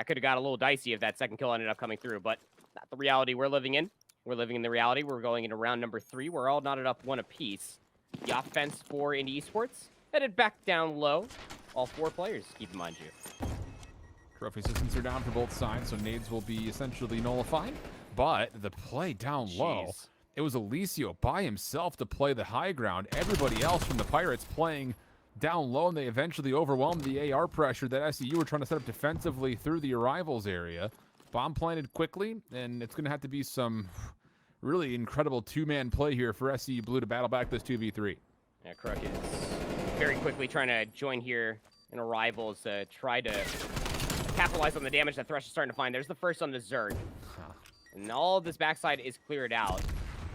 could have got a little dicey if that second kill ended up coming through, but not the reality we're living in. We're living in the reality. We're going into round number 3. We're all knotted up 1 apiece. The offense for Indy Esports headed back down low. All 4 players, keep in mind you. Trophy systems are down for both sides, so nades will be essentially nullified. But the play down low, it was Alicio by himself to play the high ground. Everybody else from the Pirates playing down low, and they eventually overwhelmed the AR pressure that SEU were trying to set up defensively through the arrivals area. Bomb planted quickly, and it's going to have to be some really incredible 2-man play here for SEU Blue to battle back this 2v3. Yeah, Kruk is very quickly trying to join here in arrivals to try to capitalize on the damage that Thresh is starting to find. There's the first on the Zerg. And all of this backside is cleared out.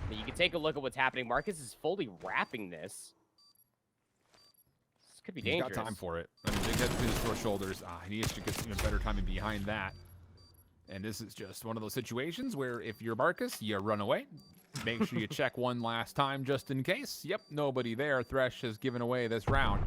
But you can take a look at what's happening. Marcus is fully wrapping this. This could be dangerous. He's got time for it. I mean, Big Head between his 4 shoulders. He actually gets even better timing behind that. And this is just one of those situations where if you're Marcus, you run away. Make sure you check one last time just in case. Yep, nobody there. Thresh has given away this round.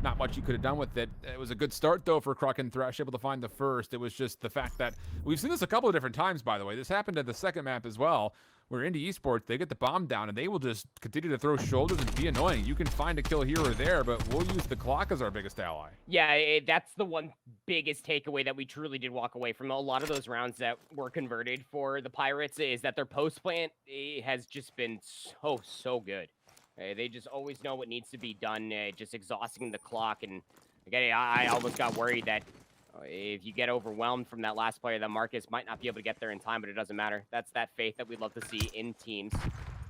Not much you could have done with it. It was a good start, though, for Kruk and Thresh, able to find the first. It was just the fact that we've seen this a couple of different times, by the way. This happened at the second map as well, where Indy Esports, they get the bomb down, and they will just continue to throw shoulders and be annoying. You can find a kill here or there, but we'll use the clock as our biggest ally. Yeah, that's the one biggest takeaway that we truly did walk away from a lot of those rounds that were converted for the Pirates, is that their post plant has just been so good. They just always know what needs to be done, just exhausting the clock. And again, I almost got worried that if you get overwhelmed from that last player, that Marcus might not be able to get there in time, but it doesn't matter. That's that faith that we'd love to see in teams.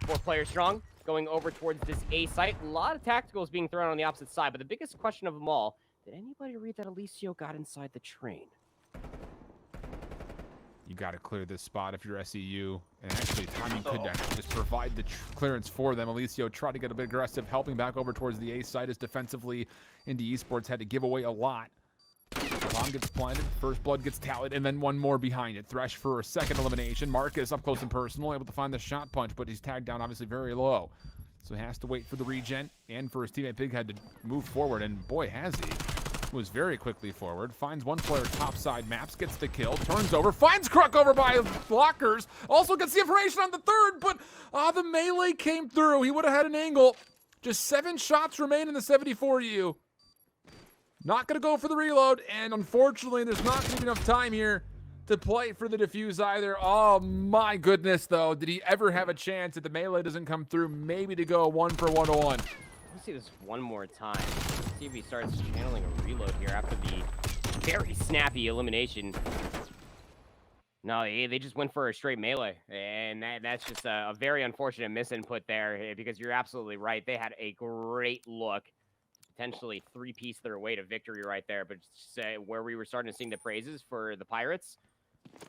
4 players strong, going over towards this A site. A lot of tacticals being thrown on the opposite side, but the biggest question of them all, did anybody read that Alicio got inside the train? You got to clear this spot if you're SEU. And actually, timing could just provide the clearance for them. Alicio tried to get a bit aggressive, helping back over towards the A side as defensively Indy Esports had to give away a lot. Bomb gets planted, first blood gets tallied, and then one more behind it. Thresh for a second elimination. Marcus up close and personal, able to find the shot punch, but he's tagged down obviously very low. So he has to wait for the regen and for his teammate Bighead to move forward, and boy has he. Moves very quickly forward, finds one player topside maps, gets the kill, turns over, finds Crook over by blockers, also gets the information on the third, but the melee came through. He would have had an angle. Just 7 shots remain in the 74U. Not going to go for the reload, and unfortunately, there's not going to be enough time here to play for the defuse either. Oh my goodness, though. Did he ever have a chance if the melee doesn't come through, maybe to go 1 for 1-1? Let's see this one more time. See if he starts channeling a reload here after the very snappy elimination. No, they just went for a straight melee, and that's just a very unfortunate misinput there, because you're absolutely right. They had a great look. Potentially 3-piece their way to victory right there, but where we were starting to sing the praises for the Pirates,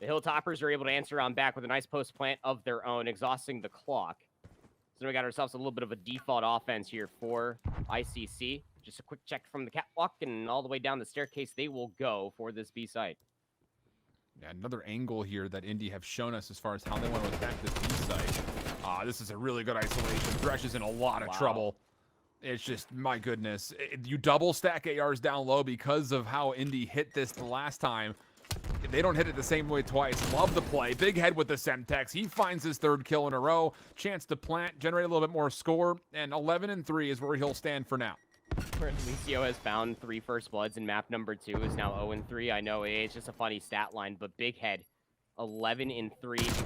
the Hilltoppers are able to answer on back with a nice post plant of their own, exhausting the clock. So we got ourselves a little bit of a default offense here for ICC. Just a quick check from the catwalk, and all the way down the staircase they will go for this B site. Yeah, another angle here that Indy have shown us as far as how they want to attack this B site. This is a really good isolation. Thresh is in a lot of trouble. It's just, my goodness. You double stack ARs down low because of how Indy hit this the last time. They don't hit it the same way twice. Love the play. Big head with the Semtex. He finds his 3rd kill in a row. Chance to plant, generate a little bit more score. And 11-3 is where he'll stand for now. Alicio has found 3 first bloods, and map number 2 is now 0-3. I know it's just a funny stat line, but Big Head, 11-3.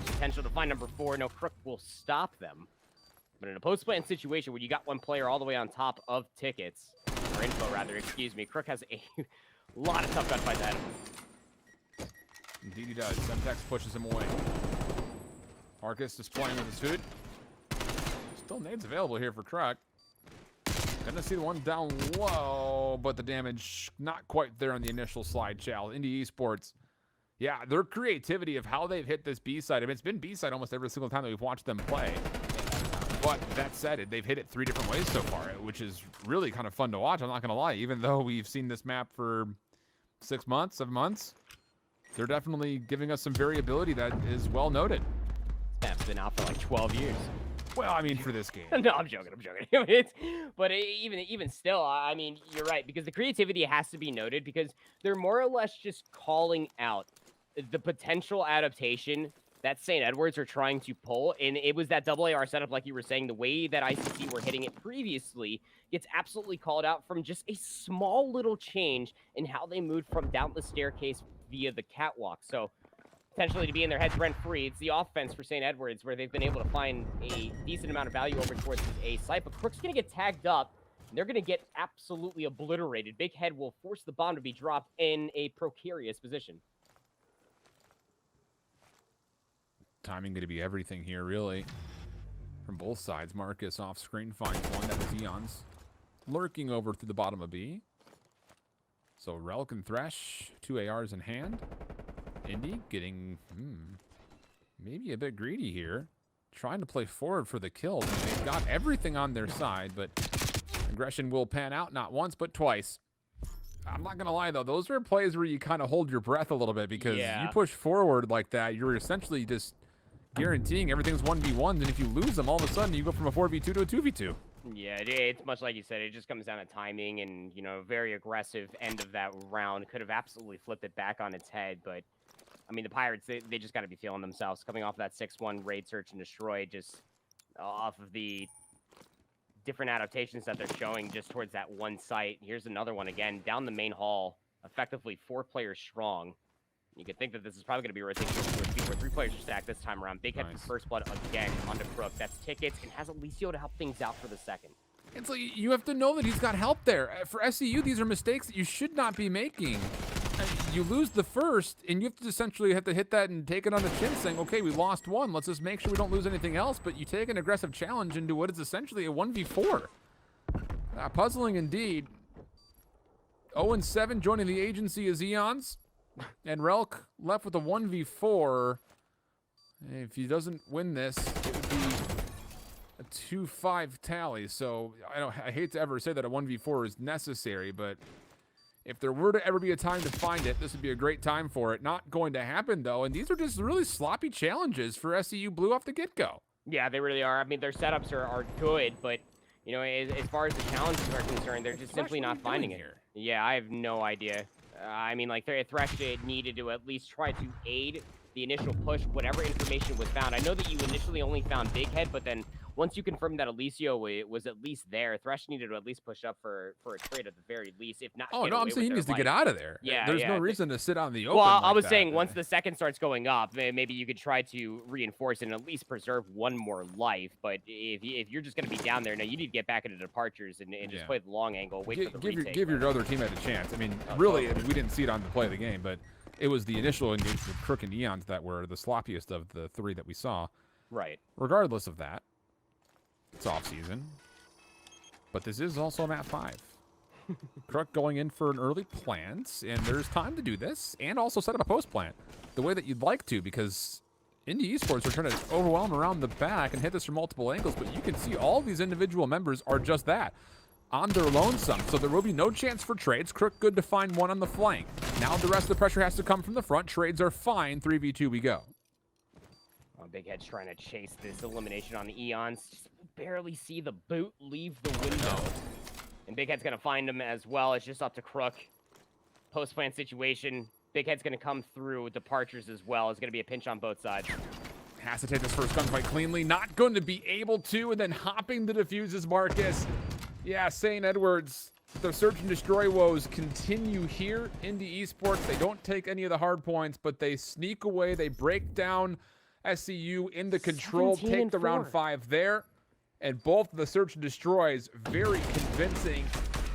Potential to find number 4. No, Crook will stop them. But in a post-plant situation where you got one player all the way on top of tickets, or info rather, excuse me, Crook has a lot of tough gunfights ahead of him. Indeed he does. Semtex pushes him away. Marcus is playing with his food. Still nades available here for Crook. Gonna see the one down low, but the damage not quite there on the initial slide shell. Indy Esports. Yeah, their creativity of how they've hit this B-side. I mean, it's been B-side almost every single time that we've watched them play. But that said, they've hit it 3 different ways so far, which is really kind of fun to watch. I'm not going to lie. Even though we've seen this map for 6 months, 7 months, they're definitely giving us some variability that is well noted. Map's been out for like 12 years. Well, I mean, for this game. No, I'm joking. But even still, I mean, you're right, because the creativity has to be noted, because they're more or less just calling out the potential adaptation that St. Edwards are trying to pull, and it was that double AR setup, like you were saying. The way that ICC were hitting it previously gets absolutely called out from just a small little change in how they moved from down the staircase via the catwalk. So potentially to be in their heads rent-free, it's the offense for St. Edwards where they've been able to find a decent amount of value over towards his A site, but Crook's going to get tagged up, and they're going to get absolutely obliterated. Big Head will force the bomb to be dropped in a precarious position. Timing going to be everything here, really. From both sides, Marcus off screen finds one. That was Eon's lurking over to the bottom of B. So Relic and Thresh, 2 ARs in hand. Indy getting maybe a bit greedy here. Trying to play forward for the kill. They've got everything on their side, but aggression will pan out not once, but twice. I'm not going to lie, though. Those are plays where you kind of hold your breath a little bit, because you push forward like that, you're essentially just guaranteeing everything's 1v1s, and if you lose them, all of a sudden you go from a 4v2 to a 2v2. Yeah, it's much like you said. It just comes down to timing, and, you know, very aggressive end of that round. Could have absolutely flipped it back on its head, but, I mean, the Pirates, they just got to be feeling themselves. Coming off that 6-1 raid, search, and destroy, just off of the different adaptations that they're showing just towards that one site. Here's another one again, down the main hall, effectively 4 players strong. You could think that this is probably going to be a rotation where 3 players are stacked this time around. Big Head for first blood again onto Crook. That's tickets, and has Alicio to help things out for the second. It's like, you have to know that he's got help there. For SEU, these are mistakes that you should not be making. You lose the first, and you have to essentially have to hit that and take it on the chin, saying, okay, we lost one. Let's just make sure we don't lose anything else. But you take an aggressive challenge into what is essentially a 1v4. Puzzling indeed. 0-7 joining the agency is Eons. And Relk left with a 1v4. If he doesn't win this, it would be a 2-5 tally. So I hate to ever say that a 1v4 is necessary, but if there were to ever be a time to find it, this would be a great time for it. Not going to happen, though, and these are just really sloppy challenges for SEU Blue off the get-go. Yeah, they really are. I mean, their setups are good, but, you know, as far as the challenges are concerned, they're just simply not finding it. Here? Yeah, I have no idea. I mean, like, Thresh needed to at least try to aid the initial push, whatever information was found. I know that you initially only found Big Head, but then once you confirmed that Alicio was at least there, Thresh needed to at least push up for a trade at the very least, if not. Oh, no, I'm saying he needs to get out of there. Yeah, there's no reason to sit on the open. Well, I like was that. saying once the second starts going up, maybe you could try to reinforce and at least preserve one more life. But if you're just going to be down there, now you need to get back into departures and just play the long angle, wait for the retake. Give your other teammate a chance. I mean, really, we didn't see it on the play of the game, but it was the initial engagement with Crook and Eons that were the sloppiest of the three that we saw. Right. Regardless of that, it's off season, but this is also map 5. Crook going in for an early plant, and there's time to do this, and also set up a post plant the way that you'd like to, because Indy Esports are trying to overwhelm around the back and hit this from multiple angles, but you can see all these individual members are just that, on their lonesome, so there will be no chance for trades. Crook good to find one on the flank. Now the rest of the pressure has to come from the front. Trades are fine. 3v2 we go. Oh, Big Head's trying to chase this elimination on the Eons. Just barely see the boot leave the window. And Big Head's going to find him as well. It's just up to Crook. Post-plant situation. Big Head's going to come through departures as well. It's going to be a pinch on both sides. Has to take this first gunfight cleanly. Not going to be able to. And then hopping the defuses Marcus. Yeah, St. Edwards, the search and destroy woes continue here. Indy Esports, they don't take any of the hard points, but they sneak away. They break down SEU in the control, take the round 5 there. And both of the search and destroys, very convincing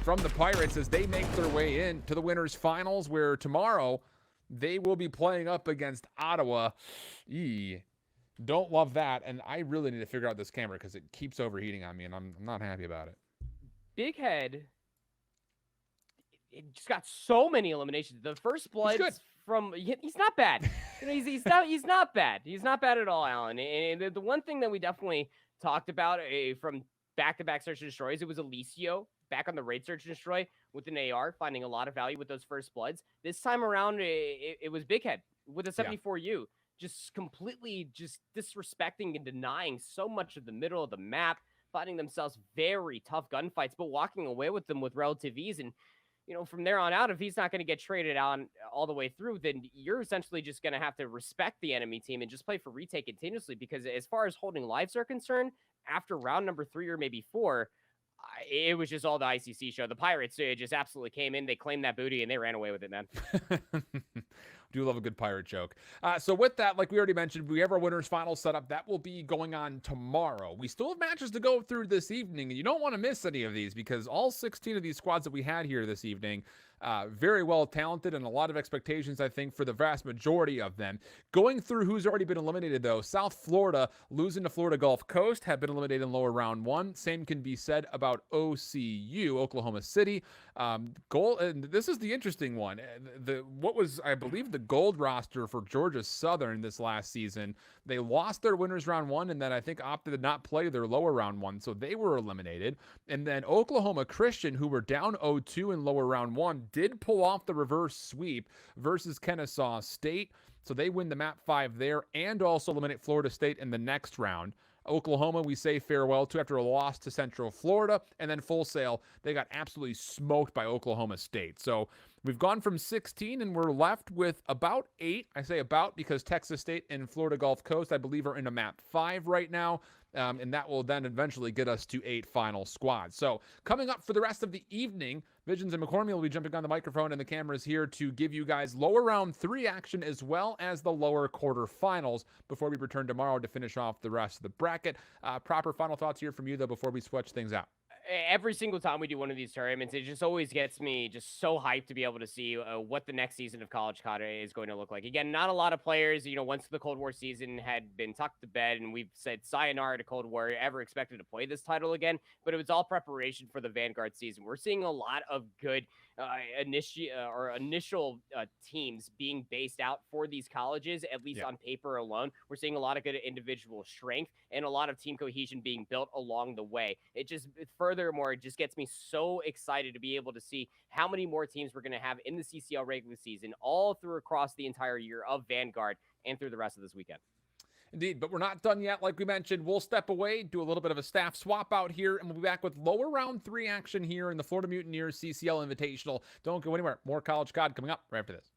from the Pirates as they make their way in to the winners finals, where tomorrow they will be playing up against Ottawa. Don't love that. And I really need to figure out this camera because it keeps overheating on me, and I'm not happy about it. Big Head, it just got so many eliminations. The first blood from he's not bad. You know, he's not bad. He's not bad at all, Alan. And the one thing that we definitely talked about from back-to-back search and destroys, it was Alicio back on the raid search and destroy with an AR, finding a lot of value with those first bloods. This time around, it was Big Head with a 74U, just completely disrespecting and denying so much of the middle of the map, finding themselves very tough gunfights, but walking away with them with relative ease. And, you know, from there on out, if he's not going to get traded on all the way through, then you're essentially just going to have to respect the enemy team and just play for retake continuously. Because as far as holding lives are concerned, after round number 3 or maybe 4, it was just all the ICC show. The Pirates just absolutely came in, they claimed that booty, and they ran away with it, man. Do love a good pirate joke. So with that, like we already mentioned, we have our winners final setup. That will be going on tomorrow. We still have matches to go through this evening, and you don't want to miss any of these because all 16 of these squads that we had here this evening, very well talented and a lot of expectations, I think, for the vast majority of them. Going through who's already been eliminated, though, South Florida losing to Florida Gulf Coast have been eliminated in lower round 1. Same can be said about OCU, Oklahoma City. And this is the interesting one. What was, I believe, the gold roster for Georgia Southern this last season. They lost their winners round 1 and then I think opted to not play their lower round 1, so they were eliminated. And then Oklahoma Christian, who were down 0-2 in lower round 1, did pull off the reverse sweep versus Kennesaw State, so they win the map 5 there and also eliminate Florida State in the next round. Oklahoma, we say farewell to after a loss to Central Florida, and then Full Sail, they got absolutely smoked by Oklahoma State. So we've gone from 16 and we're left with about 8. I say about because Texas State and Florida Gulf Coast, I believe, are in a map 5 right now. And that will then eventually get us to 8 final squads. So coming up for the rest of the evening, Visions and McCormick will be jumping on the microphone and the cameras here to give you guys lower round 3 action as well as the lower quarterfinals before we return tomorrow to finish off the rest of the bracket. Proper final thoughts here from you, though, before we switch things out. every single time we do one of these tournaments, it just always gets me just so hyped to be able to see what the next season of College COD is going to look like. Again, not a lot of players, once the Cold War season had been tucked to bed and we've said sayonara to Cold War, ever expected to play this title again, but it was all preparation for the Vanguard season. We're seeing a lot of good initial teams being based out for these colleges, at least on paper alone. We're seeing a lot of good individual strength and a lot of team cohesion being built along the way. It just furthermore, it just gets me so excited to be able to see how many more teams we're going to have in the CCL regular season, all through across the entire year of Vanguard and through the rest of this weekend. Indeed, but we're not done yet. Like we mentioned, we'll step away, do a little bit of a staff swap out here, and we'll be back with lower round 3 action here in the Florida Mutineers CCL Invitational. Don't go anywhere. More College COD coming up right after this.